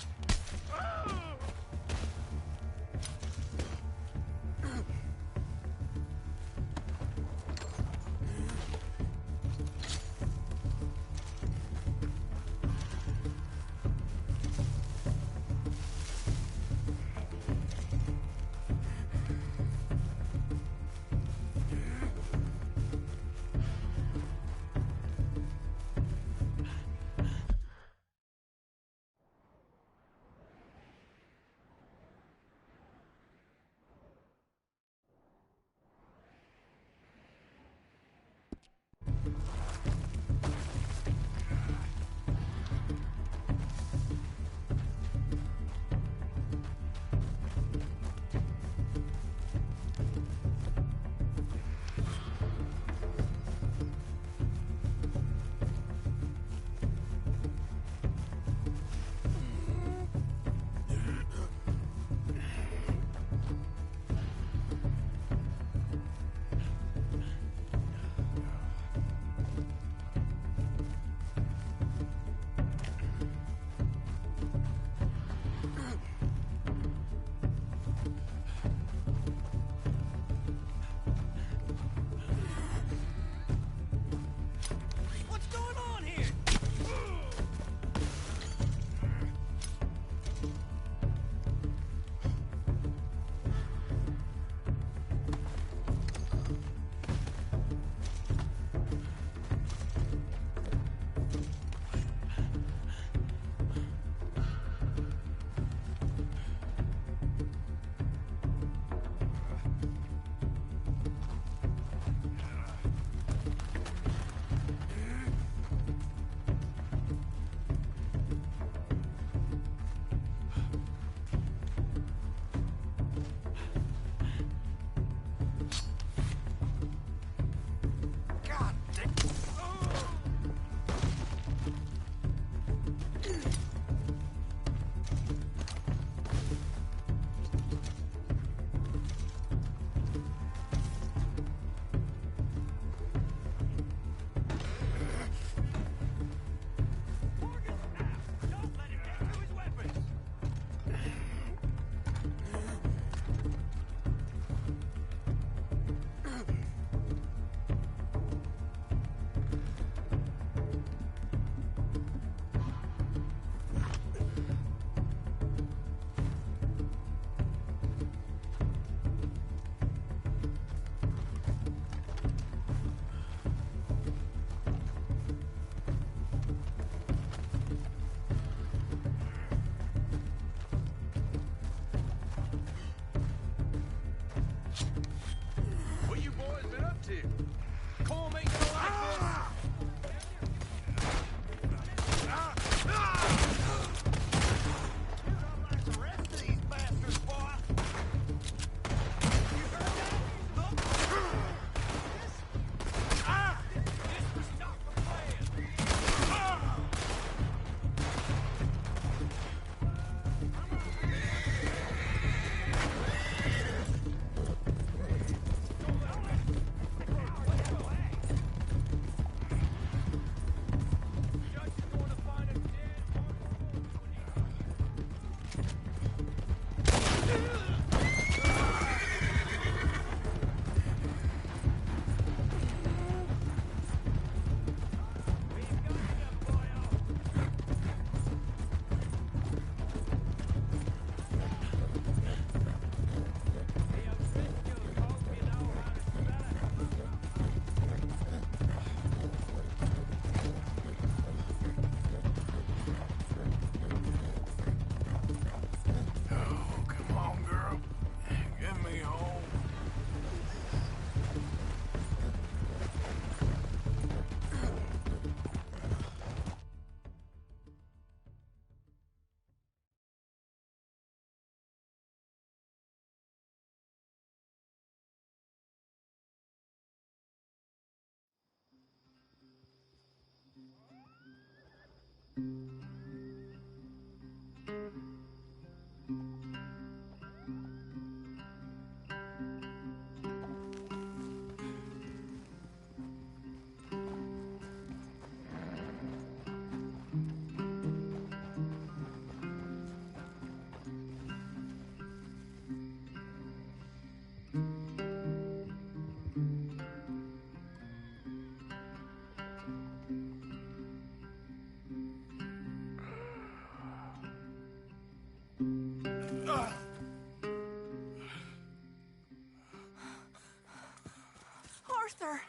Arthur!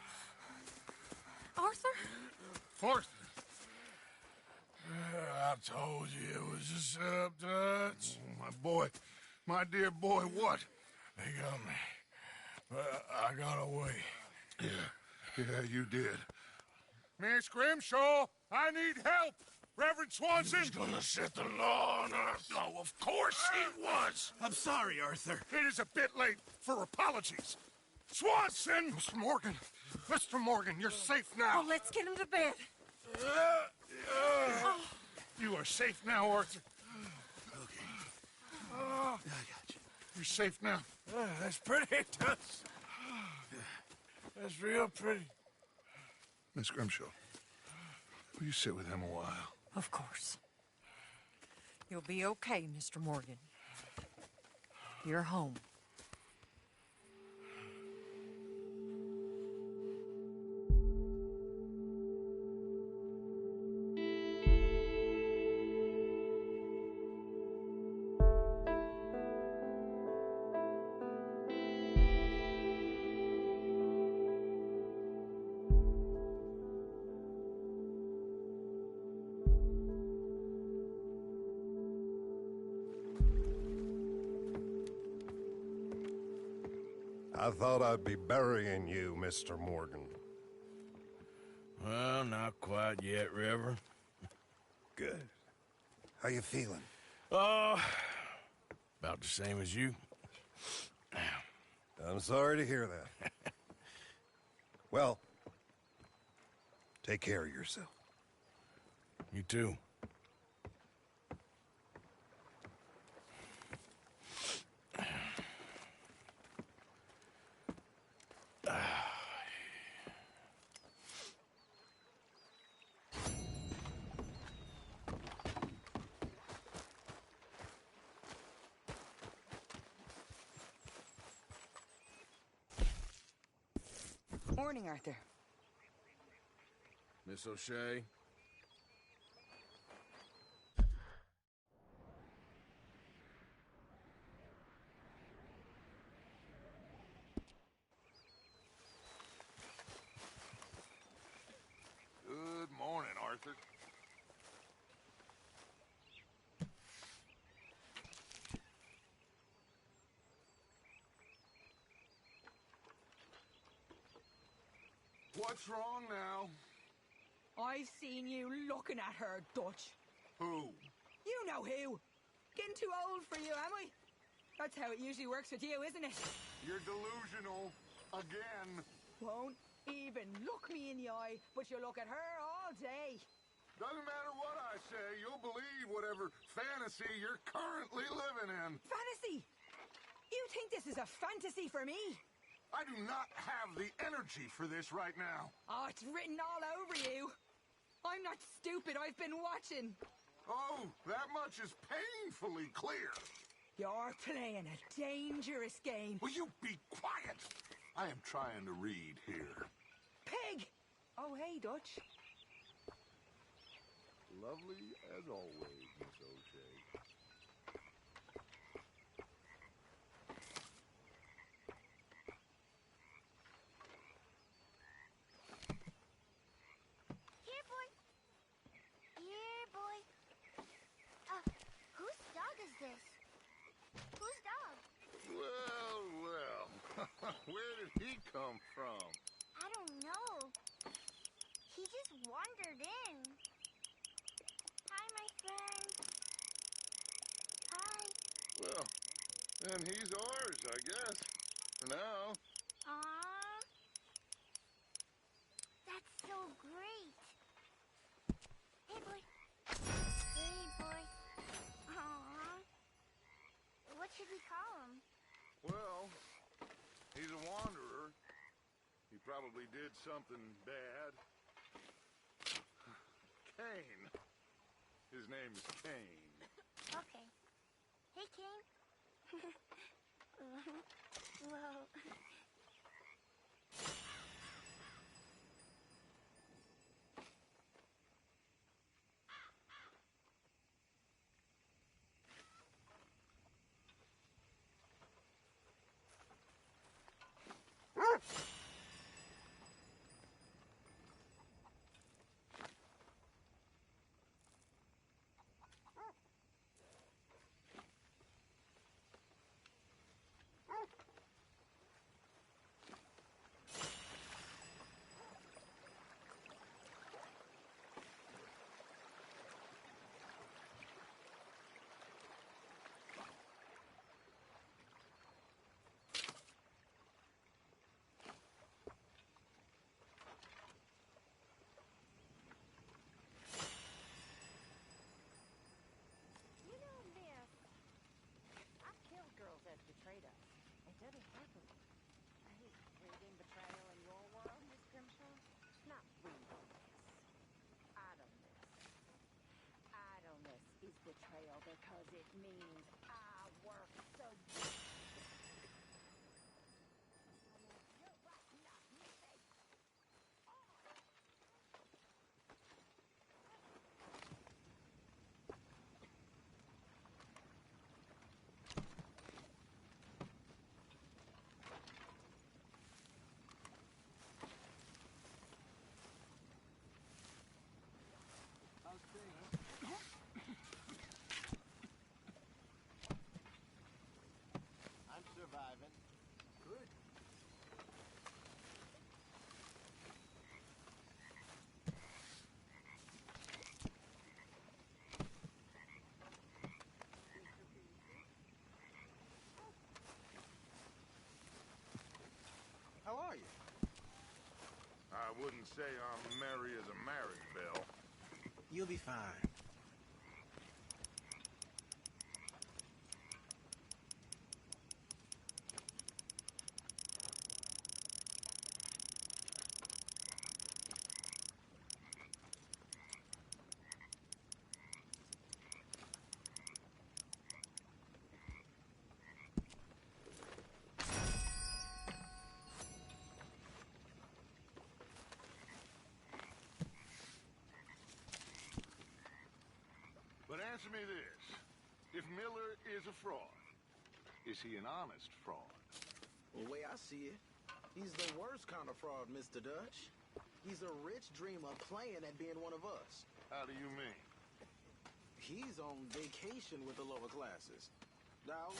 Arthur? Arthur! I told you it was a setup, Dutch. My boy, my dear boy, what? They got me. I got away. Yeah, you did. Miss Grimshaw, I need help! Reverend Swanson! He's gonna set the law on us. Oh, of course he was! I'm sorry, Arthur. It is a bit late for apologies. Swanson! Mr. Morgan! Mr. Morgan, you're safe now. Oh, let's get him to bed. You are safe now, Arthur. Okay. I got you. You're safe now. That's pretty, Toots. That's real pretty. Miss Grimshaw, will you sit with him a while? Of course. You'll be okay, Mr. Morgan. You're home. I thought I'd be burying you, Mr. Morgan. Well, not quite yet, Reverend. Good. How you feeling? Oh, about the same as you. I'm sorry to hear that. Well, take care of yourself. You too. Morning, Arthur. Miss O'Shea? Good morning, Arthur. What's wrong now? I've seen you looking at her, Dutch. Who? You know who. Getting too old for you, am I? That's how it usually works with you, isn't it? You're delusional. Again. Won't even look me in the eye, but you look at her all day. Doesn't matter what I say, you'll believe whatever fantasy you're currently living in. Fantasy? You think this is a fantasy for me? I do not have the energy for this right now. Oh, it's written all over you. I'm not stupid, I've been watching. Oh, that much is painfully clear. You're playing a dangerous game. Will you be quiet? I am trying to read here. Pig! Oh, hey, Dutch. Lovely as always, Miss O'Shea. Here, boy. Here, boy. Whose dog is this? Whose dog? Well, where did he come from? I don't know. He just wandered in. Hi, my friend. Hi. Well, then he's ours, I guess. For now. Aww. That's so great. Hey, boy. probably did something bad. Kane. His name is Kane. Okay. Hey, Kane. Well... Betrayed us. It doesn't happen. I hate hating betrayal in your world, Miss Grimshaw. Not reasonableness. Idleness. Idleness is betrayal because it means I work so good. I'm surviving. Good. How are you? I wouldn't say I'm merry as a marriage bell. You'll be fine. But answer me this. If Miller is a fraud, is he an honest fraud? Well, the way I see it, he's the worst kind of fraud, Mr. Dutch. He's a rich dreamer playing at being one of us. How do you mean? He's on vacation with the lower classes. Now,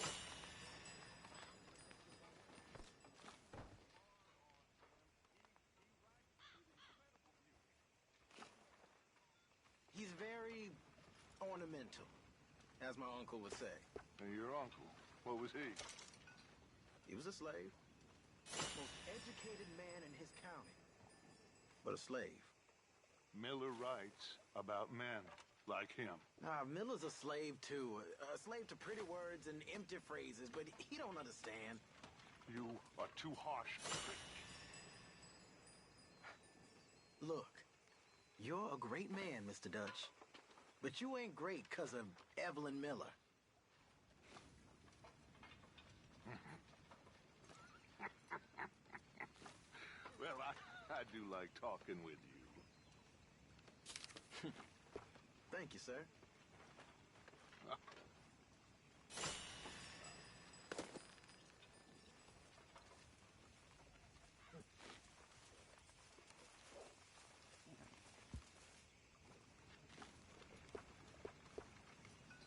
he's very ornamental, as my uncle would say. And your uncle, what was he? He was a slave. Most educated man in his county. But a slave. Miller writes about men like him. Nah, Miller's a slave, too. A slave to pretty words and empty phrases, but he don't understand. You are too harsh. Look, you're a great man, Mr. Dutch. But you ain't great 'cause of Evelyn Miller. Well, I do like talking with you. Thank you, sir.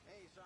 Hey, Sean.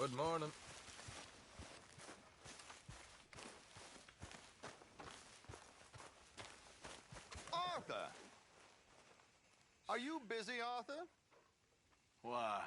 Good morning. Arthur! Are you busy, Arthur? Why?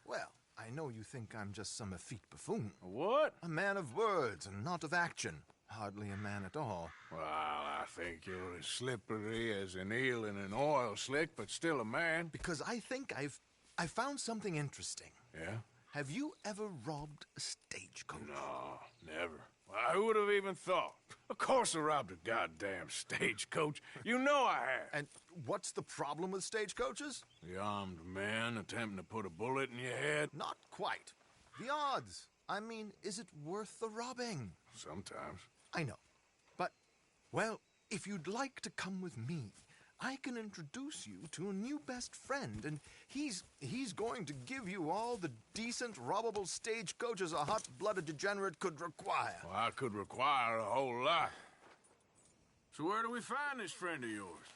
Well, I know you think I'm just some effete buffoon. What? A man of words and not of action. Hardly a man at all. Well, I think you're as slippery as an eel in an oil slick, but still a man. Because I think I found something interesting. Yeah? Have you ever robbed a stagecoach? No, never. Well, who would have even thought? Of course I robbed a goddamn stagecoach. You know I have. And what's the problem with stagecoaches? The armed man attempting to put a bullet in your head? Not quite. The odds. I mean, is it worth the robbing? Sometimes. I know. But, well, if you'd like to come with me, I can introduce you to a new best friend, and he's going to give you all the decent, robbable stagecoaches a hot-blooded degenerate could require. Well, I could require a whole lot. So where do we find this friend of yours?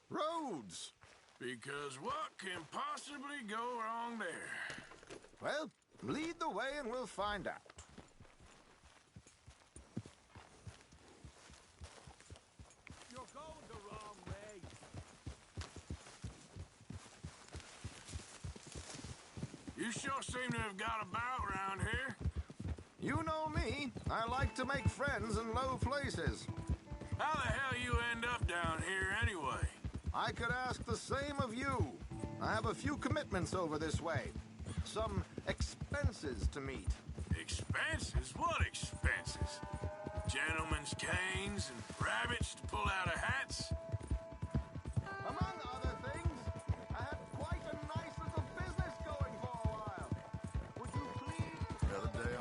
Roads. Because what can possibly go wrong there? Well, lead the way and we'll find out. You're going the wrong way. You sure seem to have got about round here. You know me. I like to make friends in low places. How the hell you end up down here anyway? I could ask the same of you. I have a few commitments over this way. Some expenses to meet. Expenses? What expenses? Gentlemen's canes and rabbits to pull out of hats? Among other things, I had quite a nice little business going for a while. Would you please... The other day,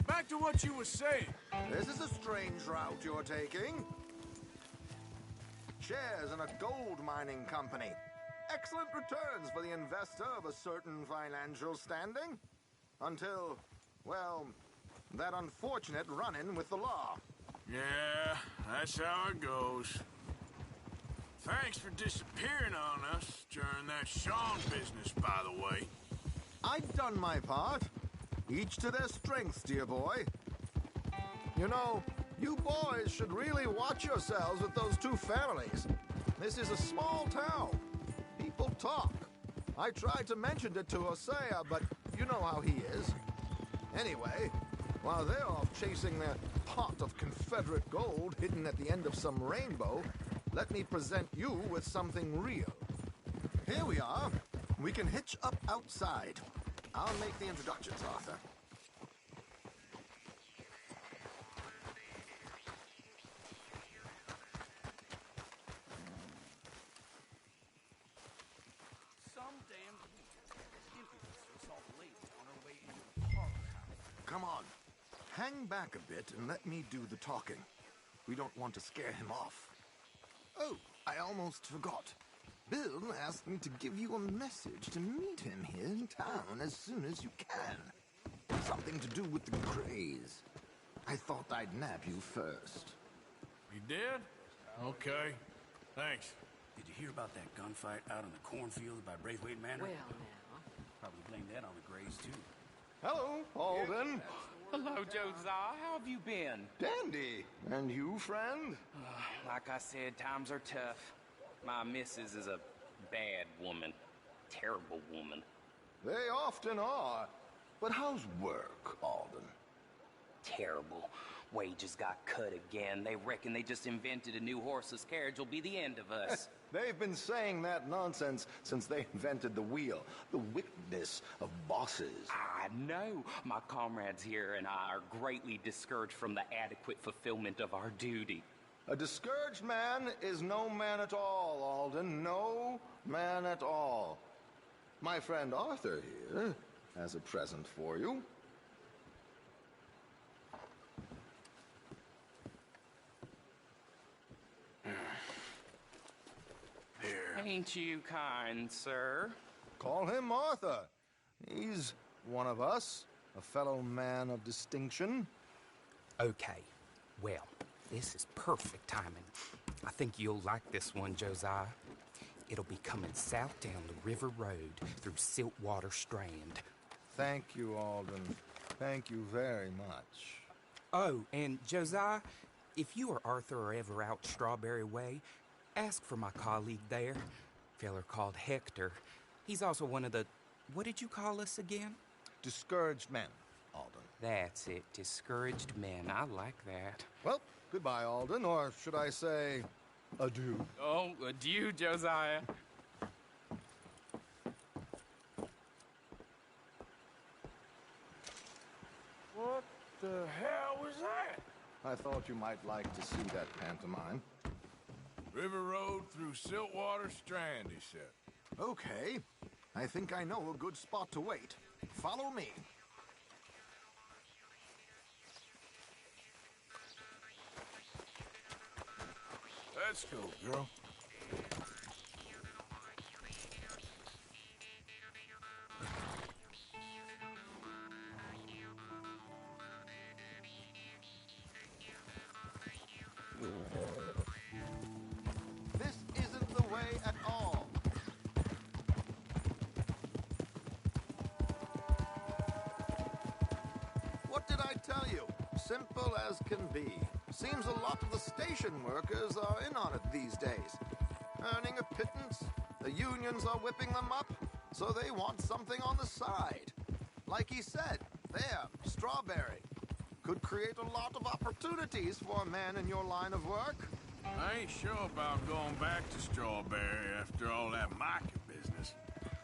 Back to what you were saying. This is a strange route you're taking. Shares in a gold mining company. Excellent returns for the investor of a certain financial standing. Until, well, that unfortunate run-in with the law. Yeah, that's how it goes. Thanks for disappearing on us during that Sean business, by the way. I've done my part. Each to their strengths, dear boy. You know, you boys should really watch yourselves with those two families. This is a small town. People talk. I tried to mention it to Hosea, but you know how he is. Anyway, while they're off chasing their pot of Confederate gold hidden at the end of some rainbow, let me present you with something real. Here we are. We can hitch up outside. I'll make the introductions, Arthur. Come on. Hang back a bit and let me do the talking. We don't want to scare him off. Oh, I almost forgot. Bill asked me to give you a message to meet him here in town as soon as you can. Something to do with the Greys. I thought I'd nab you first. You did? Okay. Thanks. Did you hear about that gunfight out in the cornfield by Braithwaite Manor? Well, now. Probably blame that on the Greys, too. Hello, Alden. Hello, Josiah. How have you been? Dandy. And you, friend? Like I said, times are tough. My missus is a bad woman. Terrible woman. They often are. But how's work, Alden? Terrible. Wages got cut again. They reckon they just invented a new horseless carriage will be the end of us. They've been saying that nonsense since they invented the wheel. The wickedness of bosses. I know. My comrades here and I are greatly discouraged from the adequate fulfillment of our duty. A discouraged man is no man at all, Alden. No man at all. My friend Arthur here has a present for you. Ain't you kind, sir? Call him Arthur. He's one of us, a fellow man of distinction. Okay. Well, this is perfect timing. I think you'll like this one, Josiah. It'll be coming south down the river road through Siltwater Strand. Thank you, Alden. Thank you very much. Oh, and Josiah, if you or Arthur are ever out Strawberry Way, ask for my colleague there. Feller called Hector. He's also one of the... What did you call us again? Discouraged men, Alden. That's it. Discouraged men. I like that. Well, goodbye, Alden, or should I say, adieu? Oh, adieu, Josiah. What the hell was that? I thought you might like to see that pantomime. River Road through Siltwater Strand, he said. Okay. I think I know a good spot to wait. Follow me. Let's go, girl. This isn't the way at all. What did I tell you? Simple as can be. Seems a lot of the station workers are in on it these days. Earning a pittance, the unions are whipping them up, so they want something on the side. Like he said, there, Strawberry. Could create a lot of opportunities for a man in your line of work. I ain't sure about going back to Strawberry after all that market business.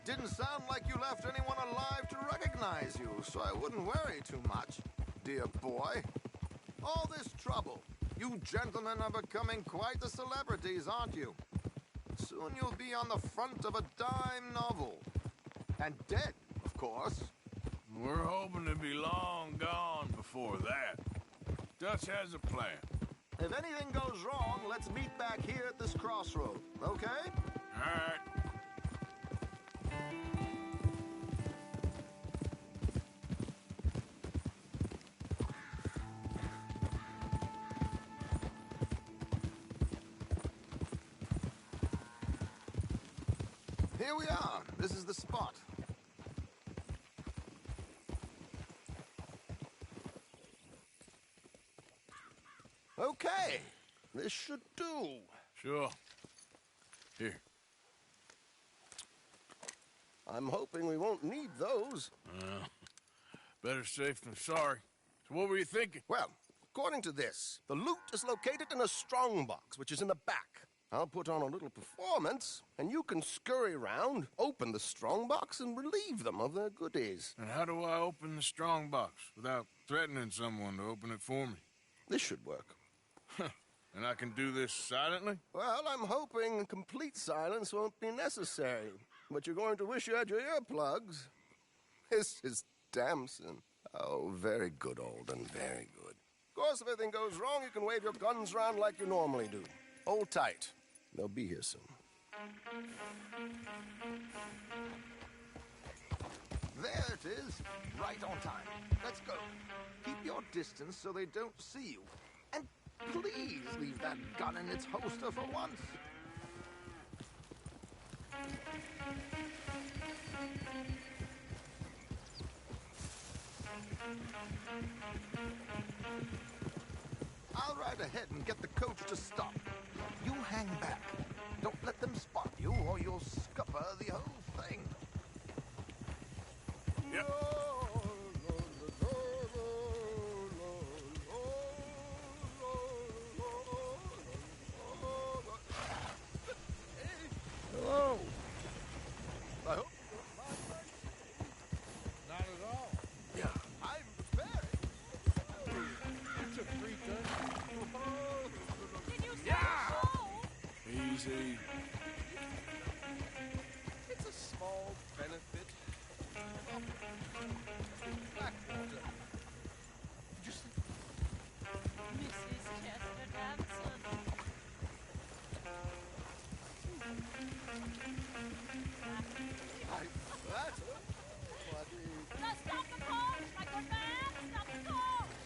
Didn't sound like you left anyone alive to recognize you, so I wouldn't worry too much, dear boy. All this trouble. You gentlemen are becoming quite the celebrities, aren't you? Soon you'll be on the front of a dime novel. And dead, of course. We're hoping to be long gone before that. Dutch has a plan. If anything goes wrong, let's meet back here at this crossroad, okay? All right. Here we are. This is the spot. Okay. This should do. Sure. Here. I'm hoping we won't need those. Better safe than sorry. So what were you thinking? Well, according to this, the loot is located in a strongbox, which is in the back. I'll put on a little performance, and you can scurry around, open the strongbox, and relieve them of their goodies. And how do I open the strongbox without threatening someone to open it for me? This should work. And I can do this silently? Well, I'm hoping complete silence won't be necessary. But you're going to wish you had your earplugs. This is Damson. Oh, very good, Alden, very good. Of course, if anything goes wrong, you can wave your guns around like you normally do. Hold tight. They'll be here soon. There it is. Right on time. Let's go. Keep your distance so they don't see you. And please leave that gun in its holster for once. I'll ride ahead and get the coach to stop. You hang back. Don't let them spot you or you'll scupper the whole thing. Yep. Hello. I hope. Not at all. Yeah, I'm prepared. It's a free gun. Did you say Yeah. so? Easy. It's a small benefit. Blackwater. Mrs. Chester Damson. Now stop the coach, my good man! Stop the coach!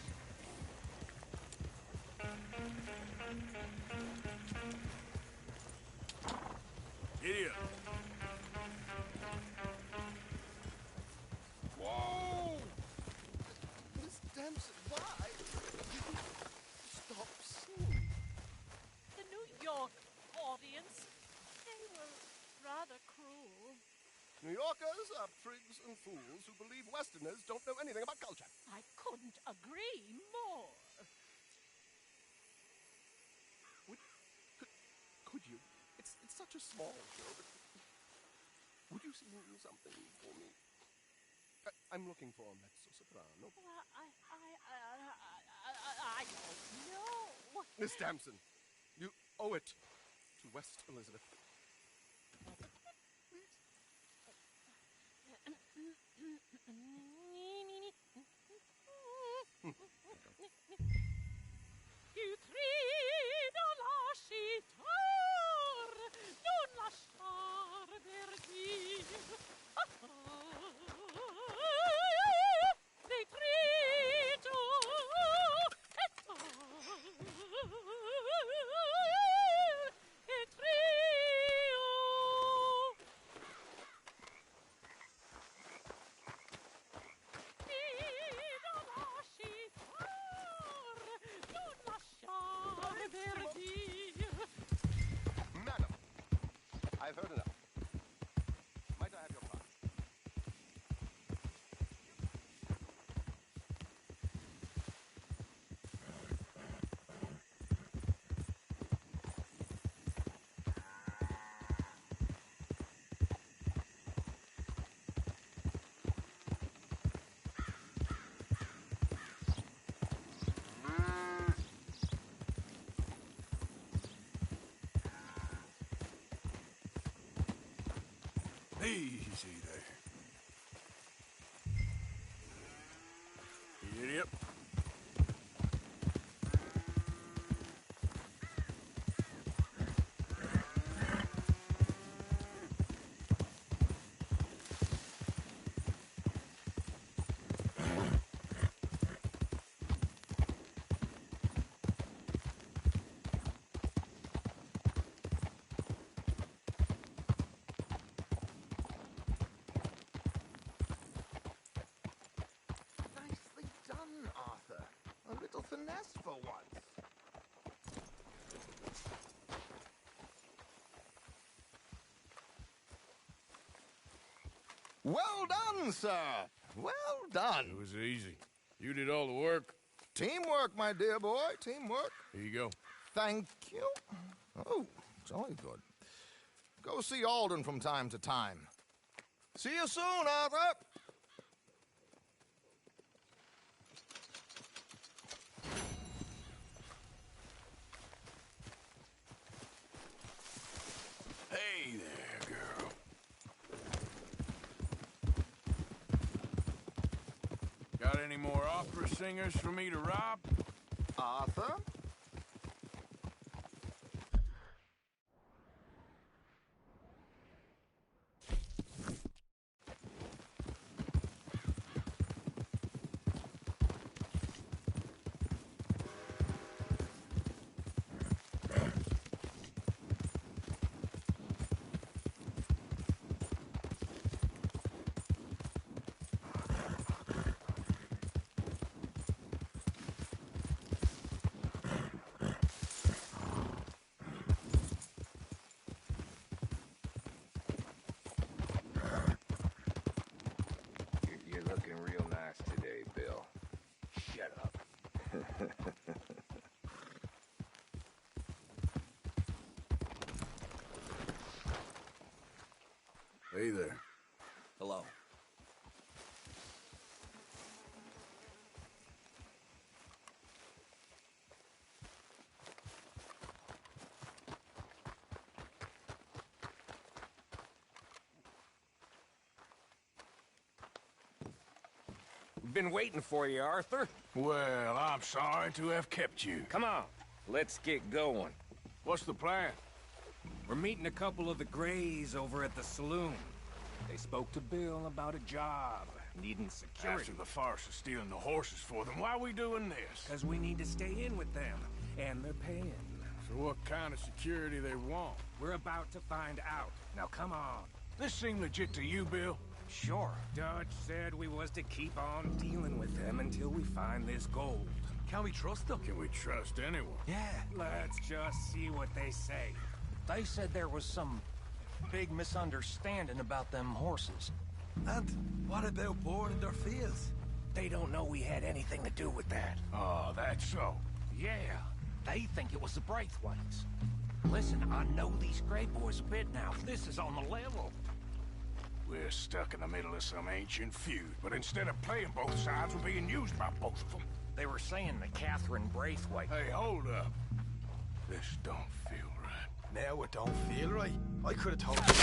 prigs and fools who believe Westerners don't know anything about culture. I couldn't agree more. Could you? It's such a small show, but would you sing something for me? I'm looking for a mezzo-soprano. Well, I don't know. Miss Damson, you owe it to West Elizabeth. Più trido lascitar, non lasciar perdir. Ritrito et trio. Trido lascitar, non lasciar perdir. Madam, I've heard enough. Might I have your part? Easy there. Idiot. Nicely done, Arthur. A little finesse for once. Well done, sir. Well done. It was easy. You did all the work. Teamwork, my dear boy. Teamwork. Here you go. Thank you. Oh, jolly good. Go see Alden from time to time. See you soon, Arthur. Hey there, girl. Got any more opera singers for me to rob? Arthur? You're looking real nice today, Bill. Shut up. Hey there. Hello. Been waiting for you, Arthur. Well, I'm sorry to have kept you. Come on, let's get going. What's the plan? We're meeting a couple of the Greys over at the saloon. They spoke to Bill about a job, needing security. After the farce of stealing the horses for them, why are we doing this? Because we need to stay in with them, and they're paying. So what kind of security they want? We're about to find out. Now come on. This seem legit to you, Bill? Sure. Dutch said we was to keep on dealing with them until we find this gold. Can we trust them? Can we trust anyone? Yeah. Let's just see what they say. They said there was some big misunderstanding about them horses. And what about boring their fields? They don't know we had anything to do with that. Oh, that's so. Yeah, they think it was the Braithwaites. Listen, I know these Grey Boys a bit now. This is on the level. We're stuck in the middle of some ancient feud, but instead of playing both sides, we're being used by both of them. They were saying that Catherine Braithwaite... Hey, hold up. This don't feel right. Now it don't feel right. I could have told you.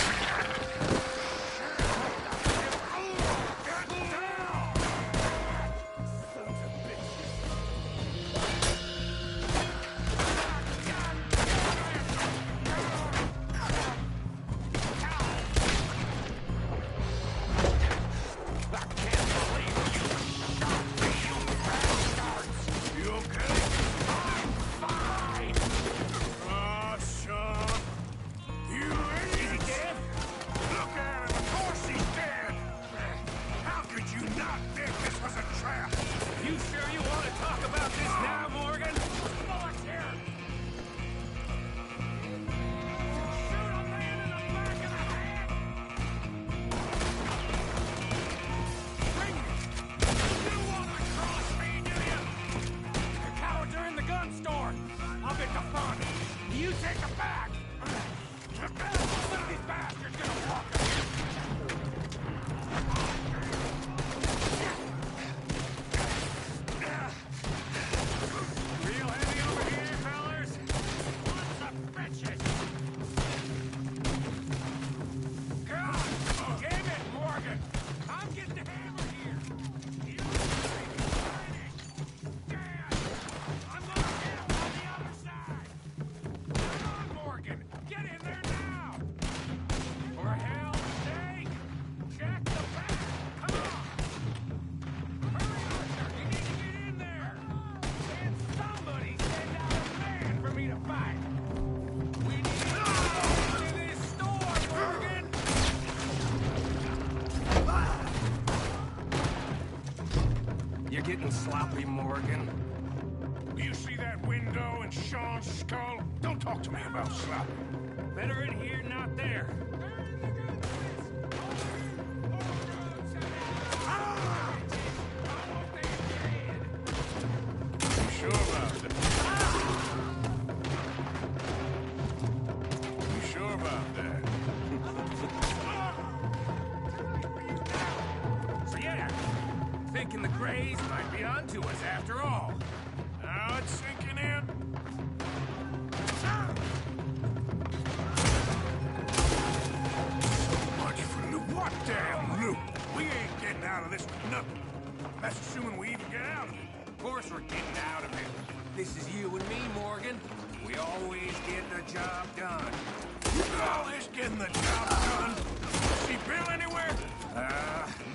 Getting sloppy, Morgan. Do you see that window and Sean's skull? Don't talk to me about sloppy. Better in here, not there. You sure about that? You sure about that? So yeah, thinking the Greys might be onto us after all. Now it's sinking in. So much for loot. What damn loot? We ain't getting out of this with nothing. That's assuming we even get out of it. Of course we're getting out of it. This is you and me, Morgan. We always get the job done. Always getting the job done. See Bill anywhere?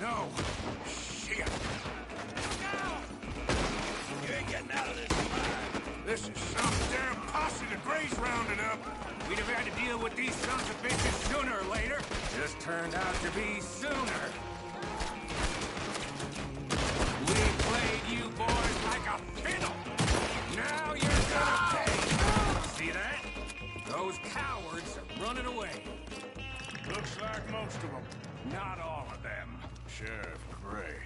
No. Shit. You ain't getting out of this alive. This is some damn posse the Greys rounded up. We'd have had to deal with these sons of bitches sooner or later. Just turned out to be sooner. We played you boys like a fiddle. Now you're gonna pay. See that? Those cowards are running away. Looks like most of them. Not all of them. Sheriff Gray.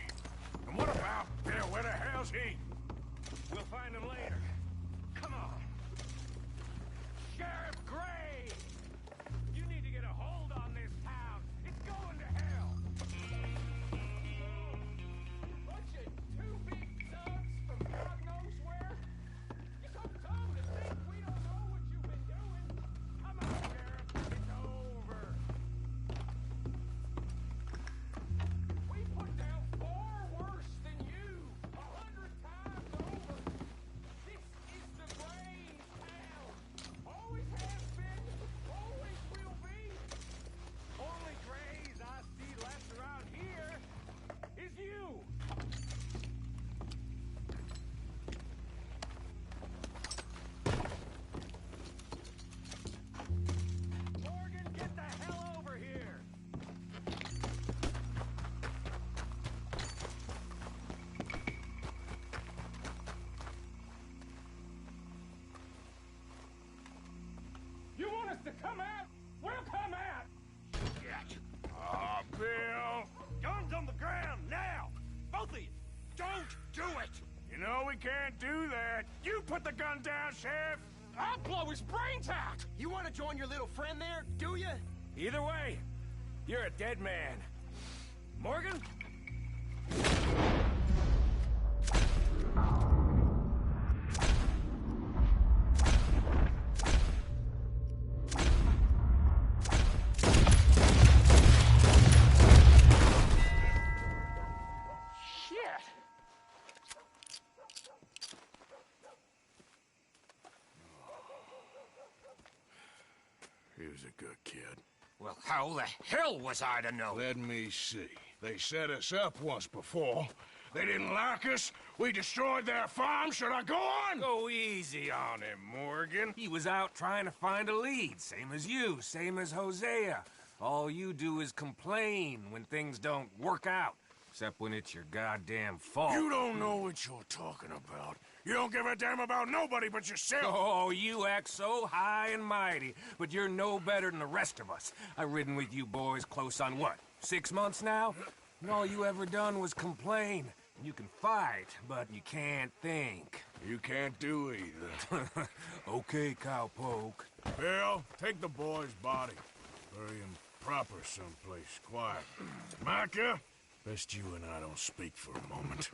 And what about Bill? Where the hell's he? We'll find him later. Come on. Sheriff Gray! You need to get a hold on this town. It's going to hell. Bunch of two big thugs from God knows where. You're so dumb to think we don't know what you've been doing. Come on, Sheriff. It's over. We No, we can't do that. You put the gun down, Sheriff. I'll blow his brains out! You want to join your little friend there, do you? Either way, you're a dead man. Morgan? He was a good kid. Well, how the hell was I to know? Let me see. They set us up once before. They didn't like us. We destroyed their farm. Should I go on? Go easy on him, Morgan. He was out trying to find a lead. Same as you, same as Hosea. All you do is complain when things don't work out. Except when it's your goddamn fault. You don't know what you're talking about. You don't give a damn about nobody but yourself. Oh, you act so high and mighty, but you're no better than the rest of us. I've ridden with you boys close on what, 6 months now? And all you ever done was complain. You can fight, but you can't think. You can't do either. Okay, cowpoke. Bill, take the boy's body. Bury him proper someplace quiet. Micah, best you and I don't speak for a moment.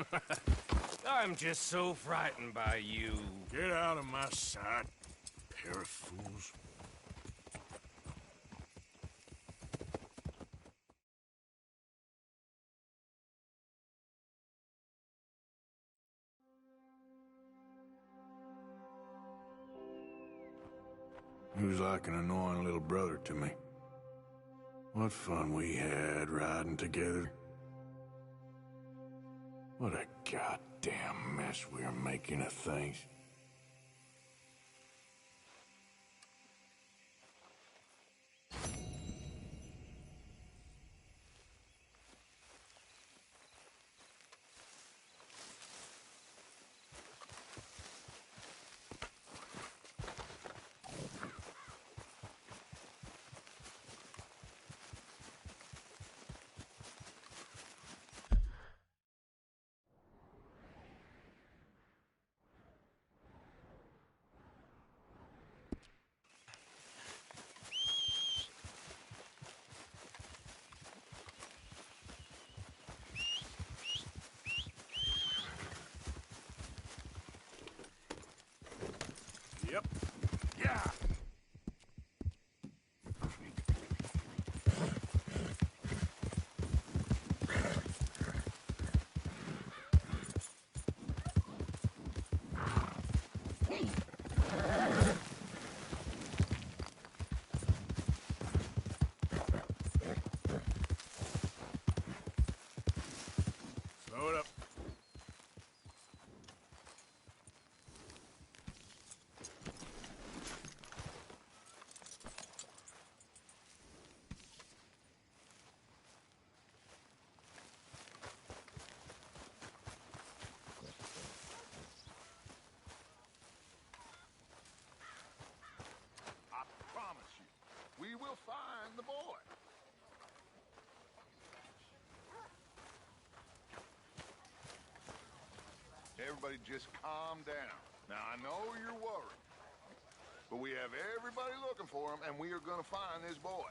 I'm just so frightened by you. Get out of my sight, pair of fools. He was like an annoying little brother to me. What fun we had riding together. What a goddamn mess we are making of things. Yep. Yeah. Slow it up. We will find the boy. Everybody just calm down. Now, I know you're worried, but we have everybody looking for him, and we are going to find this boy.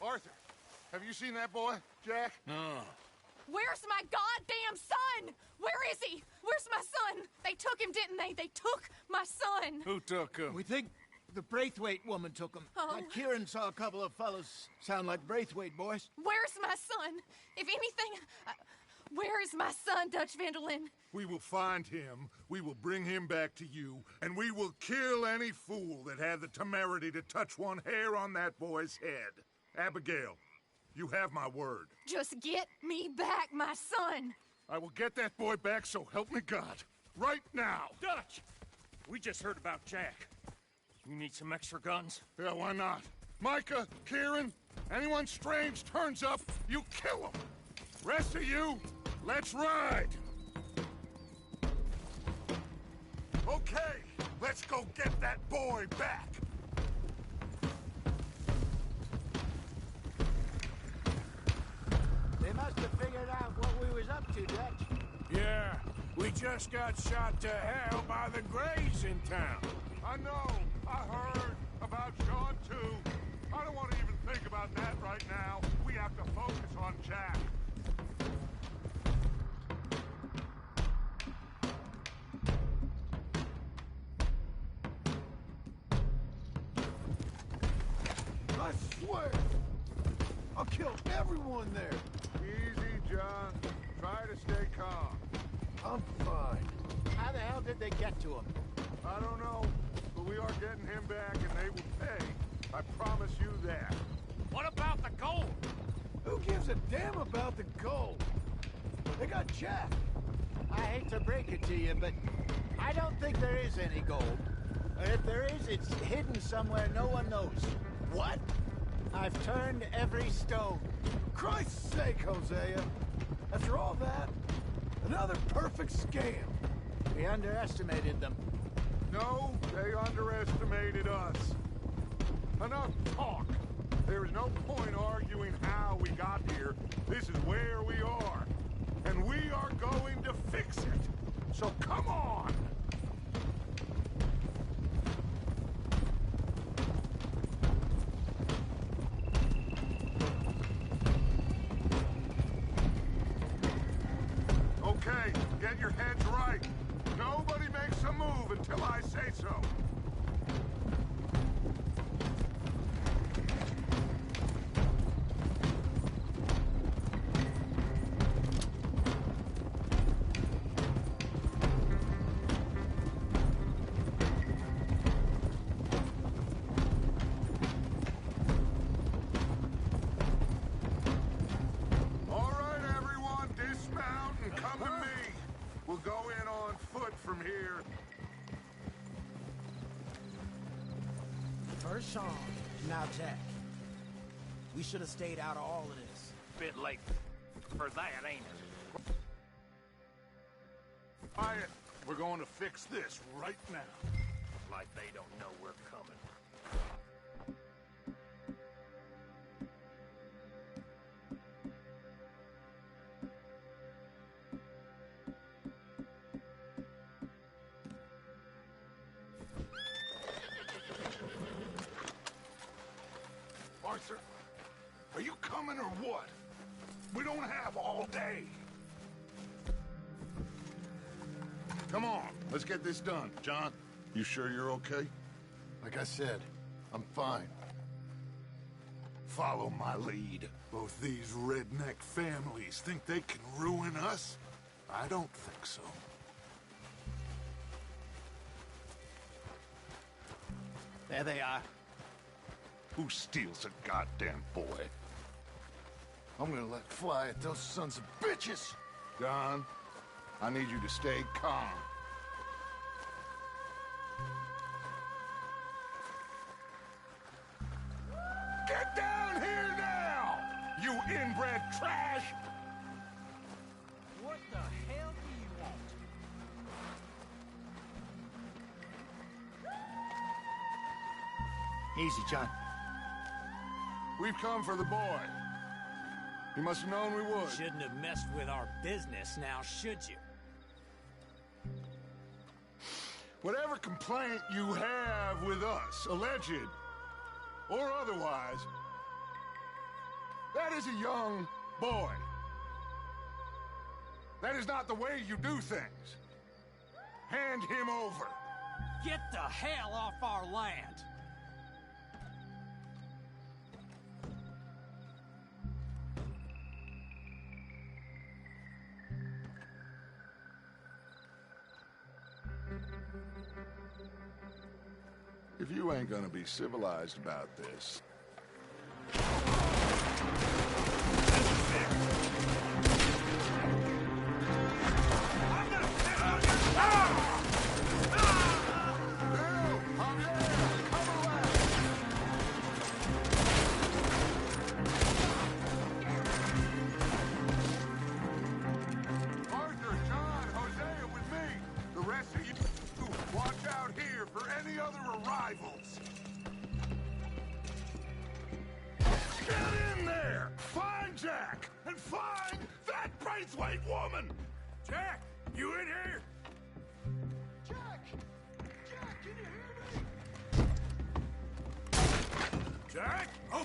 Arthur, have you seen that boy, Jack? No. Where's my goddamn son? Where is he? Where's my son? They took him, didn't they? They took my son. Who took him? We think the Braithwaite woman took him. Oh. Kieran saw a couple of fellows sound like Braithwaite boys. Where's my son? If anything, where is my son, Dutch Vanderlyn? We will find him, we will bring him back to you, and we will kill any fool that had the temerity to touch one hair on that boy's head. Abigail, you have my word. Just get me back, my son. I will get that boy back, so help me God. Right now. Dutch! We just heard about Jack. You need some extra guns? Yeah, why not? Micah, Kieran, anyone strange turns up, you kill him. Rest of you, let's ride! Okay, let's go get that boy back! They must have figured out what we was up to, Dutch. Yeah, we just got shot to hell by the Greys in town. I know, I heard about Sean too. I don't want to even think about that right now. We have to focus on Jack. I swear, I'll kill everyone there. Easy, John. Try to stay calm. I'm fine. How the hell did they get to him? I don't know, but we are getting him back and they will pay. I promise you that. What about the gold? Who gives a damn about the gold? They got Jack. I hate to break it to you, but I don't think there is any gold. Or if there is, it's hidden somewhere no one knows. What? I've turned every stone. Christ's sake, Hosea. After all that, another perfect scam. We underestimated them. No, they underestimated us. Enough talk. There is no point arguing how we got here. This is where we are. And we are going to fix it. So come on! Okay, get your heads right. Nobody makes a move until I say so. All right, everyone, dismount and come to me. We'll go in on foot from here. First Sean, now Jack. We should have stayed out of all of this. Bit late for that, ain't it? Quiet. We're going to fix this right now. Like they don't know we're coming. Arthur, are you coming or what? We don't have all day. Come on, let's get this done. John, you sure you're okay? Like I said, I'm fine. Follow my lead. Both these redneck families think they can ruin us? I don't think so. There they are. Who steals a goddamn boy? I'm gonna let fly at those sons of bitches. Don, I need you to stay calm. Get down here now, you inbred trash! What the hell do you want? Easy, John. We've come for the boy. You must have known we would. Shouldn't have messed with our business now, should you? Whatever complaint you have with us, alleged or otherwise, that is a young boy. That is not the way you do things. Hand him over. Get the hell off our land! If you ain't gonna be civilized about this... rivals. Get in there! Find Jack! And find that Braithwaite woman! Jack, you in here? Jack! Jack, can you hear me? Jack? Oh,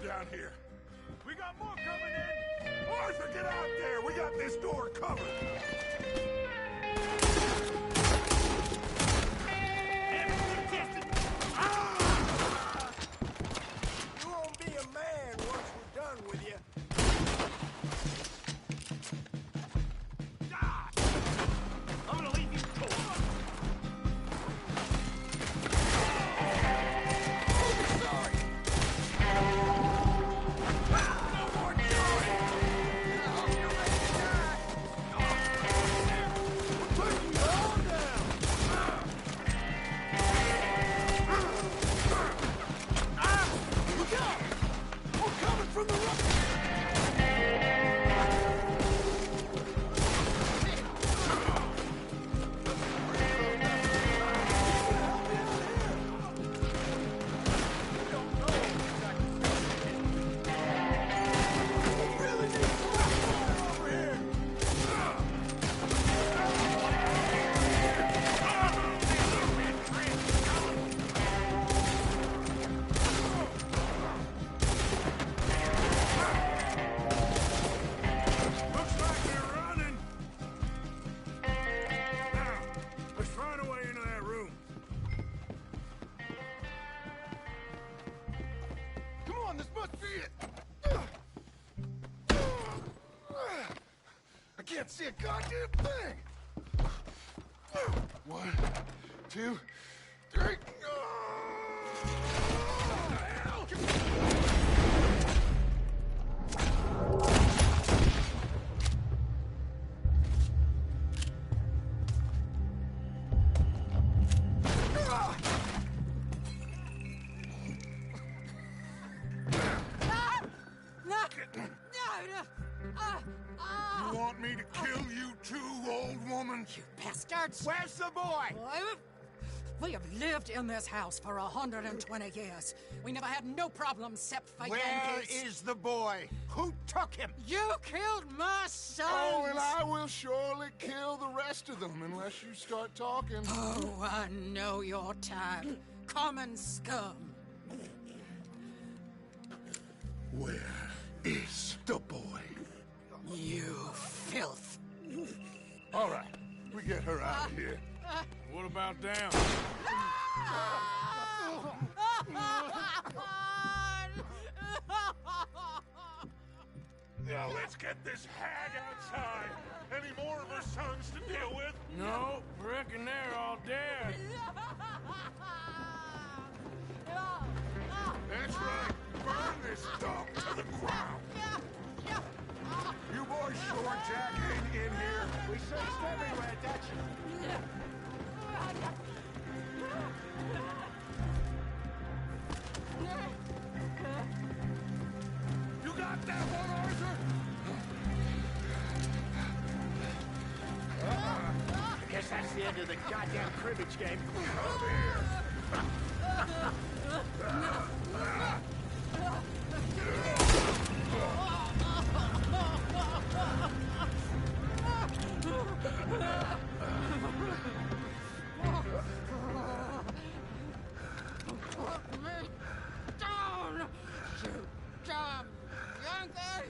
down here. We got more coming in. Arthur, get out there. We got this door covered. You won't be a man once we're done with you. I'm gonna leave you cold. Can't see a goddamn thing. 1, 2, 3. What the hell? You want me to kill you too, old woman? You bastards! Where's the boy? We have lived in this house for 120 years. We never had no problems except for Where Yankees. is the boy? Who took him? You killed my son! Oh, and I will surely kill the rest of them unless you start talking. Oh, I know your type. Common scum. Where is the boy? You filth. All right, we get her out of here. What about down? Now let's get this hag outside. Any more of her sons to deal with? No, reckon they're all dead. That's right. Burn this dump to the ground. You boys sure Jack ain't in here? We searched everywhere, Dutch. You got that one, Arthur? I guess that's the end of the goddamn cribbage game. Come here. Put me down, you damn Yankee!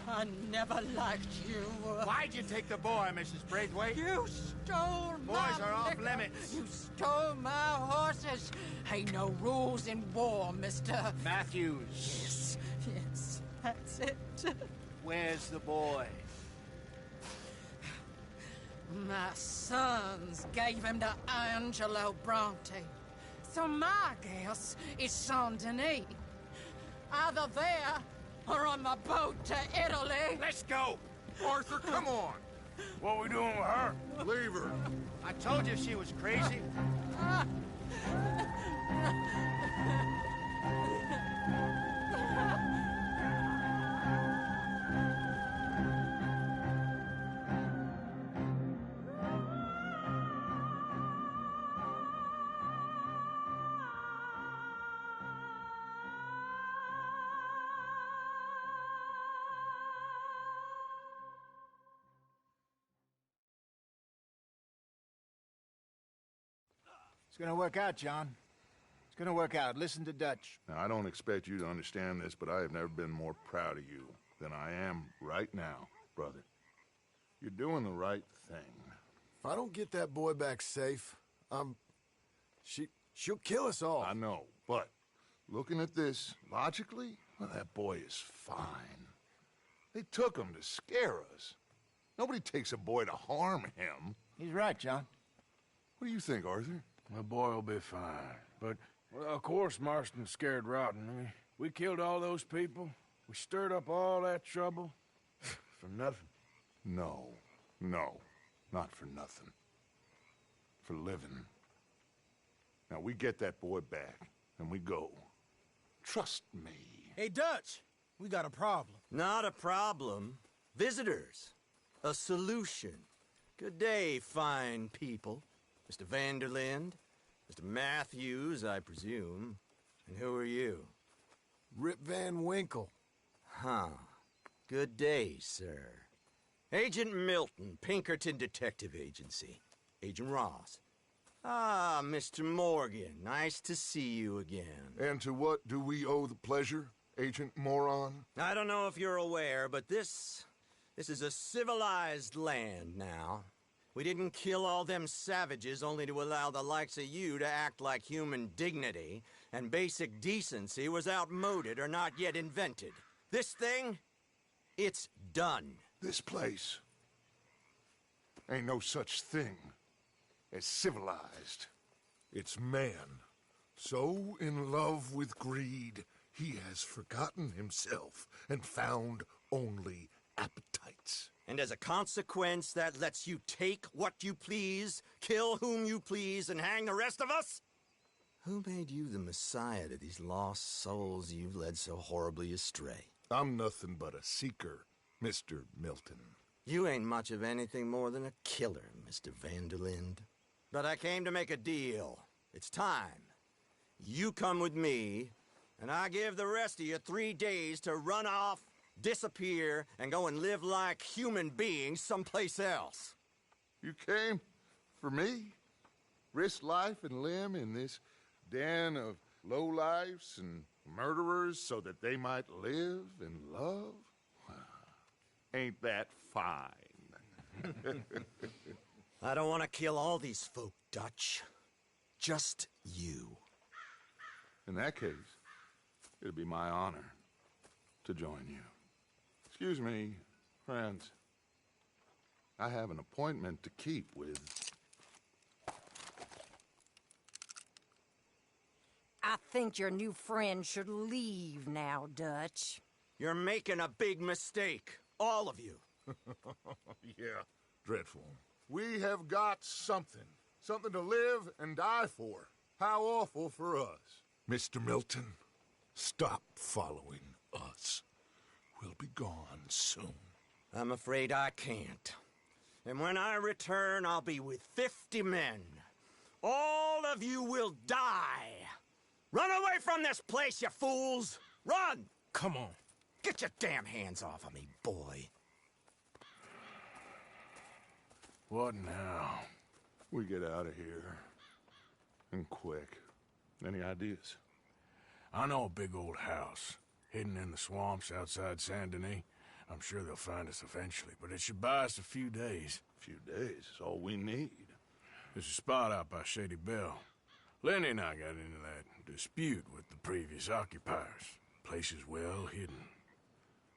I never liked you. Why'd you take the boy, Mrs. Braithwaite? You stole my Boys are off liquor. limits. You stole my horses. Ain't no rules in war, mister. Matthews. Yes, that's it. Where's the boy? My sons gave him to Angelo Bronte. So my guess is Saint-Denis. Either there or on the boat to Italy. Let's go! Arthur, come on! What we doing with her? Leave her. I told you she was crazy. It's gonna work out, John. It's gonna work out. Listen to Dutch. Now, I don't expect you to understand this, but I have never been more proud of you than I am right now, brother. You're doing the right thing. If I don't get that boy back safe, she'll kill us all. I know, but looking at this logically, well, that boy is fine. They took him to scare us. Nobody takes a boy to harm him. He's right, John. What do you think, Arthur? The boy will be fine. But, well, of course, Marston's scared rotten. I mean, we killed all those people. We stirred up all that trouble. For nothing. No, not for nothing. For living. Now, we get that boy back, and we go. Trust me. Hey, Dutch, we got a problem. Not a problem. Visitors. A solution. Good day, fine people. Mr. Vanderlinde, Mr. Matthews, I presume. And who are you? Rip Van Winkle. Huh. Good day, sir. Agent Milton, Pinkerton Detective Agency. Agent Ross. Ah, Mr. Morgan, nice to see you again. And to what do we owe the pleasure, Agent Moron? I don't know if you're aware, but this is a civilized land now. We didn't kill all them savages only to allow the likes of you to act like human dignity, and basic decency was outmoded or not yet invented. This thing, it's done. This place ain't no such thing as civilized. It's man, so in love with greed, he has forgotten himself and found only appetites. And as a consequence, that lets you take what you please, kill whom you please, and hang the rest of us? Who made you the messiah to these lost souls you've led so horribly astray? I'm nothing but a seeker, Mr. Milton. You ain't much of anything more than a killer, Mr. Vanderlinde. But I came to make a deal. It's time. You come with me, and I give the rest of you 3 days to run off, disappear, and go and live like human beings someplace else. You came for me? Risk life and limb in this den of lowlifes and murderers so that they might live and love? Ain't that fine? I don't want to kill all these folk, Dutch. Just you. In that case, it'd be my honor to join you. Excuse me, friends. I have an appointment to keep with... I think your new friend should leave now, Dutch. You're making a big mistake. All of you. Yeah, dreadful. We have got something. Something to live and die for. How awful for us. Mr. Milton, stop following us. We'll be gone soon. I'm afraid I can't. And when I return, I'll be with 50 men. All of you will die. Run away from this place, you fools! Run! Come on. Get your damn hands off of me, boy. What now? We get out of here. And quick. Any ideas? I know a big old house, hidden in the swamps outside Saint-Denis. I'm sure they'll find us eventually, but it should buy us a few days. A few days is all we need. There's a spot out by Shady Bell. Lenny and I got into that dispute with the previous occupiers. Place is well hidden.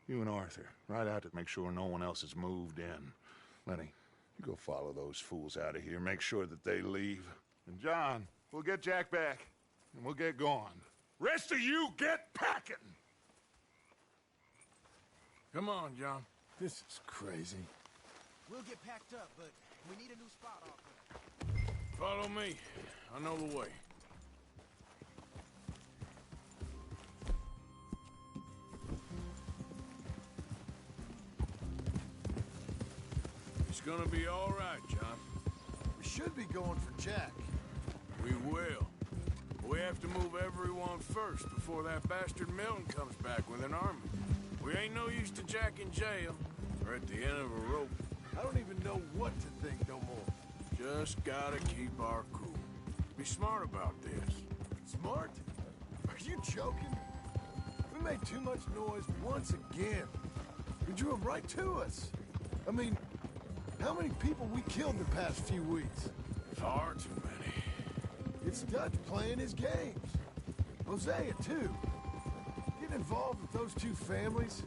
You and Arthur, ride out to make sure no one else has moved in. Lenny, You go follow those fools out of here. Make sure that they leave. And John, we'll get Jack back, and we'll get going. Rest of you, get packing! Come on, John. This is crazy. We'll get packed up, but we need a new spot off here. Follow me. I know the way. It's gonna be all right, John. We should be going for Jack. We will. We have to move everyone first before that bastard Milton comes back with an army. We ain't no use to Jack in jail or at the end of a rope. I don't even know what to think no more. Just gotta keep our cool. Be smart about this. Smart? Are you joking? We made too much noise once again. We drew them right to us. I mean, how many people we killed the past few weeks? Far too many. It's Dutch playing his games. Hosea, too. Getting involved with those two families.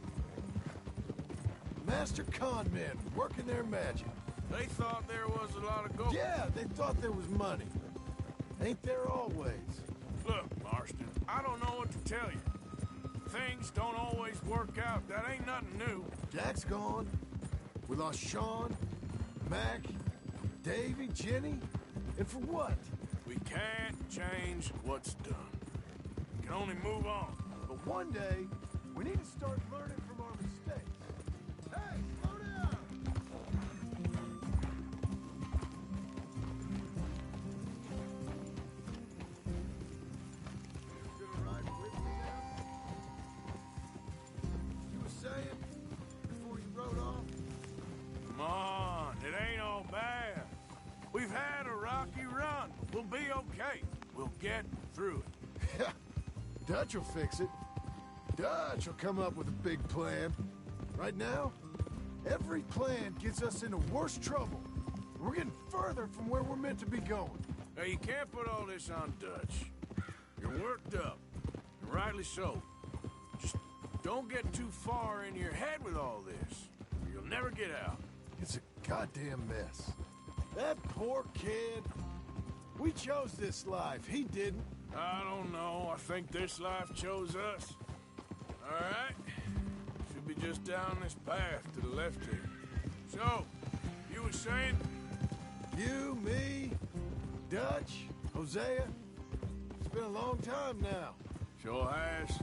Master con men working their magic. They thought there was a lot of gold. Yeah, they thought there was money. Ain't there always? Look, Marston, I don't know what to tell you. Things don't always work out. That ain't nothing new. Jack's gone. We lost Sean, Mac, Davy, Jenny. And for what? We can't change what's done. We can only move on. But one day, we need to start learning from our mistakes. Hey, slow down! You gonna ride with me now? You were saying before you rode off? Come on, it ain't all bad. We've had a rocky run. We'll be okay. We'll get through it. Yeah, Dutch will fix it. Dutch will come up with a big plan. Right now, every plan gets us into worse trouble. We're getting further from where we're meant to be going. Now, you can't put all this on Dutch. You're worked up, and rightly so. Just don't get too far in your head with all this, or you'll never get out. It's a goddamn mess. That poor kid. We chose this life. He didn't. I don't know. I think this life chose us. All right. Should be just down this path to the left here. So, you were saying? You, me, Dutch, Hosea. It's been a long time now. Sure has.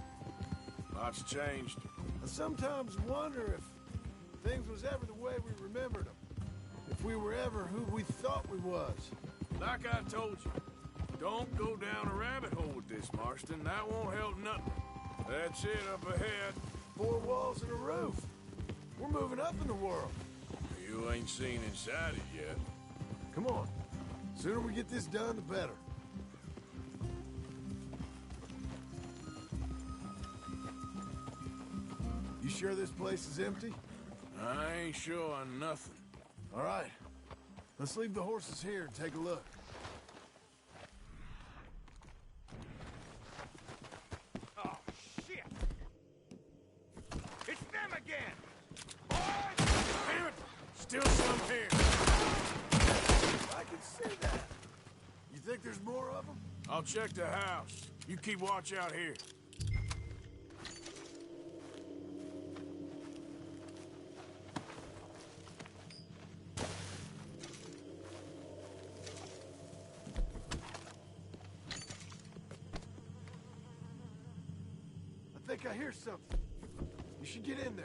Lots changed. I sometimes wonder if things was ever the way we remembered them. If we were ever who we thought we was. Like I told you, don't go down a rabbit hole with this, Marston. That won't help nothing. That's it up ahead. 4 walls and a roof. We're moving up in the world. You ain't seen inside it yet. Come on. Sooner we get this done, the better. You sure this place is empty? I ain't sure on nothing. All right. Let's leave the horses here and take a look. Oh, shit! It's them again! Damn it! Still some here. I can see that. You think there's more of them? I'll check the house. You keep watch out here. I think I hear something. You should get in there.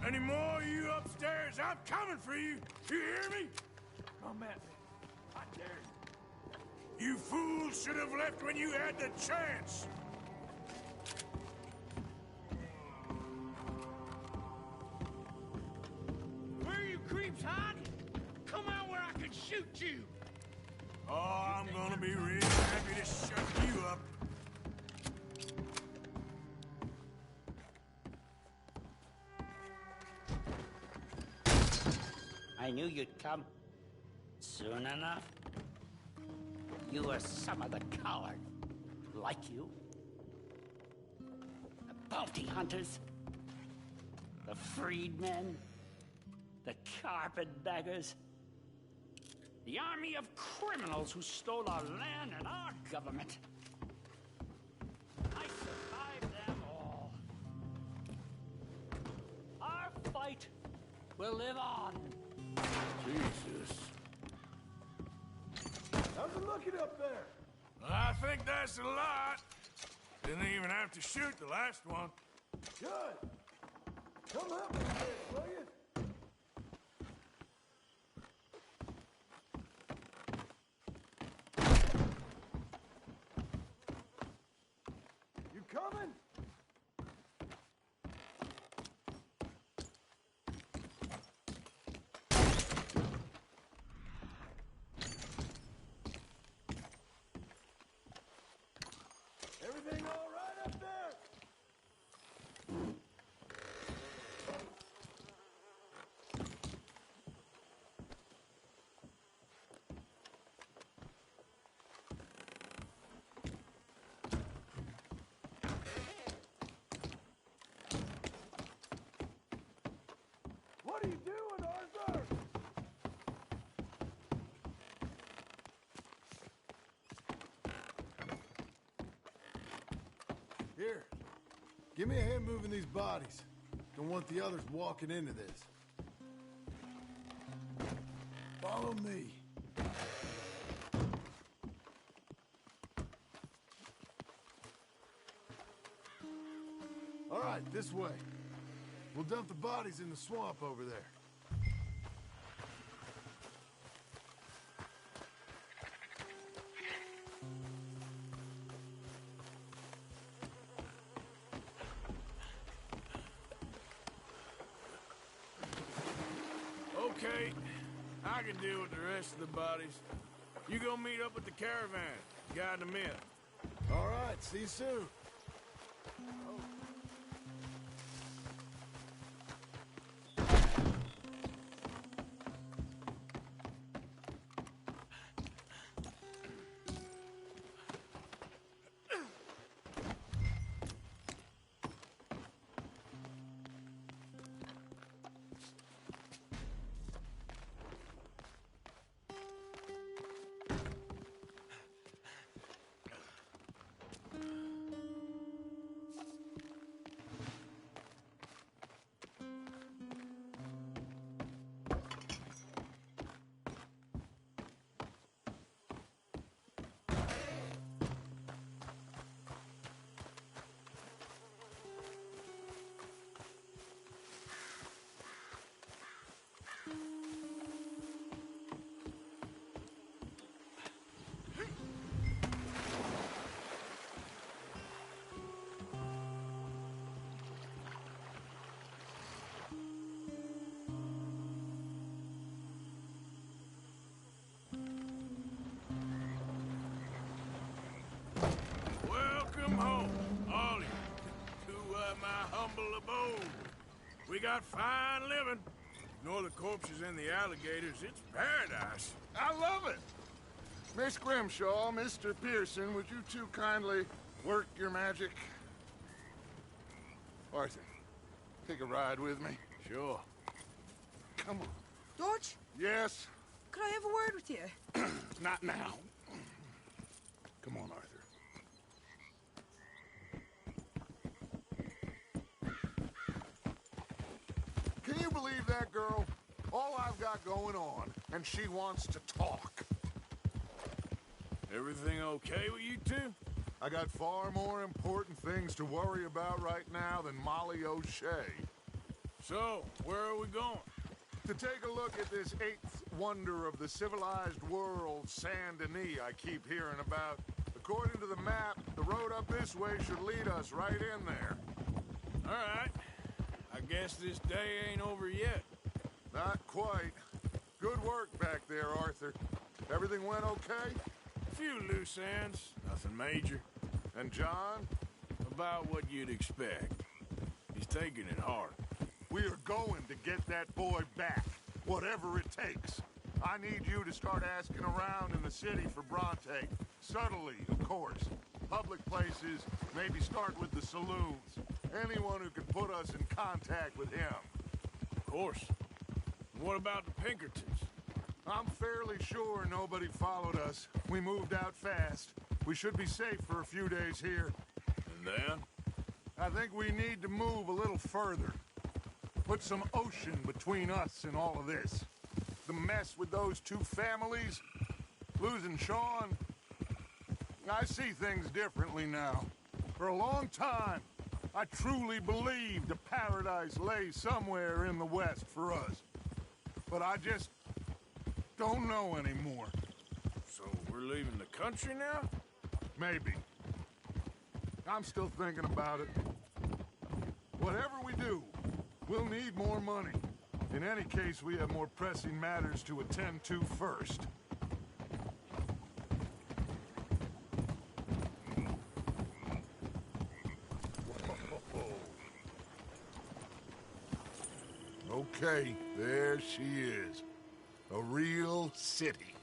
Any more of you upstairs? I'm coming for you. You hear me? Come at me. I dare you. You fools should have left when you had the chance. Where are you creeps hiding? Come out where I can shoot shoot you. Oh, I'm gonna be real happy to shut you up. I knew you'd come. Soon enough. You are some of the coward. Like you. The bounty hunters. The freedmen. The carpetbaggers. The army of criminals who stole our land and our government. I survived them all. Our fight will live on. Jesus. How's it looking up there? I think that's a lot. Didn't even have to shoot the last one. Good. Come help me with this, will you? You coming? Everything all right up there? What are you doing, Arthur? Here, give me a hand moving these bodies. Don't want the others walking into this. Follow me. All right, this way. We'll dump the bodies in the swamp over there. Okay, I can deal with the rest of the bodies. You go meet up with the caravan. Guide them in. All right, see you soon. Welcome home, all of you, to my humble abode. We got fine living. Ignore the corpses and the alligators. It's paradise. I love it. Miss Grimshaw, Mr. Pearson, would you two kindly work your magic? Arthur, take a ride with me. Sure. Come on. Dodge, Yes? could I have a word with you? Not now. Come on, Arthur. Can you believe that girl? All I've got going on, and she wants to talk. Everything okay with you two? I got far more important things to worry about right now than Molly O'Shea. So, where are we going? To take a look at this eighth wonder of the civilized world, Saint Denis, I keep hearing about. According to the map, the road up this way should lead us right in there. All right. I guess this day ain't over yet. Not quite. Good work back there, Arthur. Everything went okay? A few loose ends, nothing major. And John? About what you'd expect. He's taking it hard. We are going to get that boy back, whatever it takes. I need you to start asking around in the city for Bronte. Subtly, of course. Public places, maybe start with the saloons. Anyone who can put us in contact with him. Of course. What about the Pinkertons? I'm fairly sure nobody followed us. We moved out fast. We should be safe for a few days here. And then? I think we need to move a little further. Put some ocean between us and all of this. The mess with those two families, losing Sean. I see things differently now. For a long time, I truly believed a paradise lay somewhere in the West for us. But I just don't know anymore. So we're leaving the country now? Maybe. I'm still thinking about it. Whatever we do, we'll need more money. In any case, we have more pressing matters to attend to first. Okay, there she is. A real city.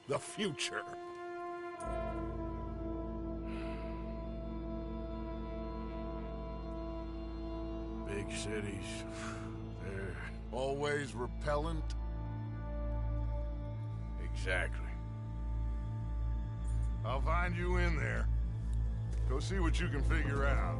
The future. Big cities. They're always repellent. Exactly. I'll find you in there. Go see what you can figure out.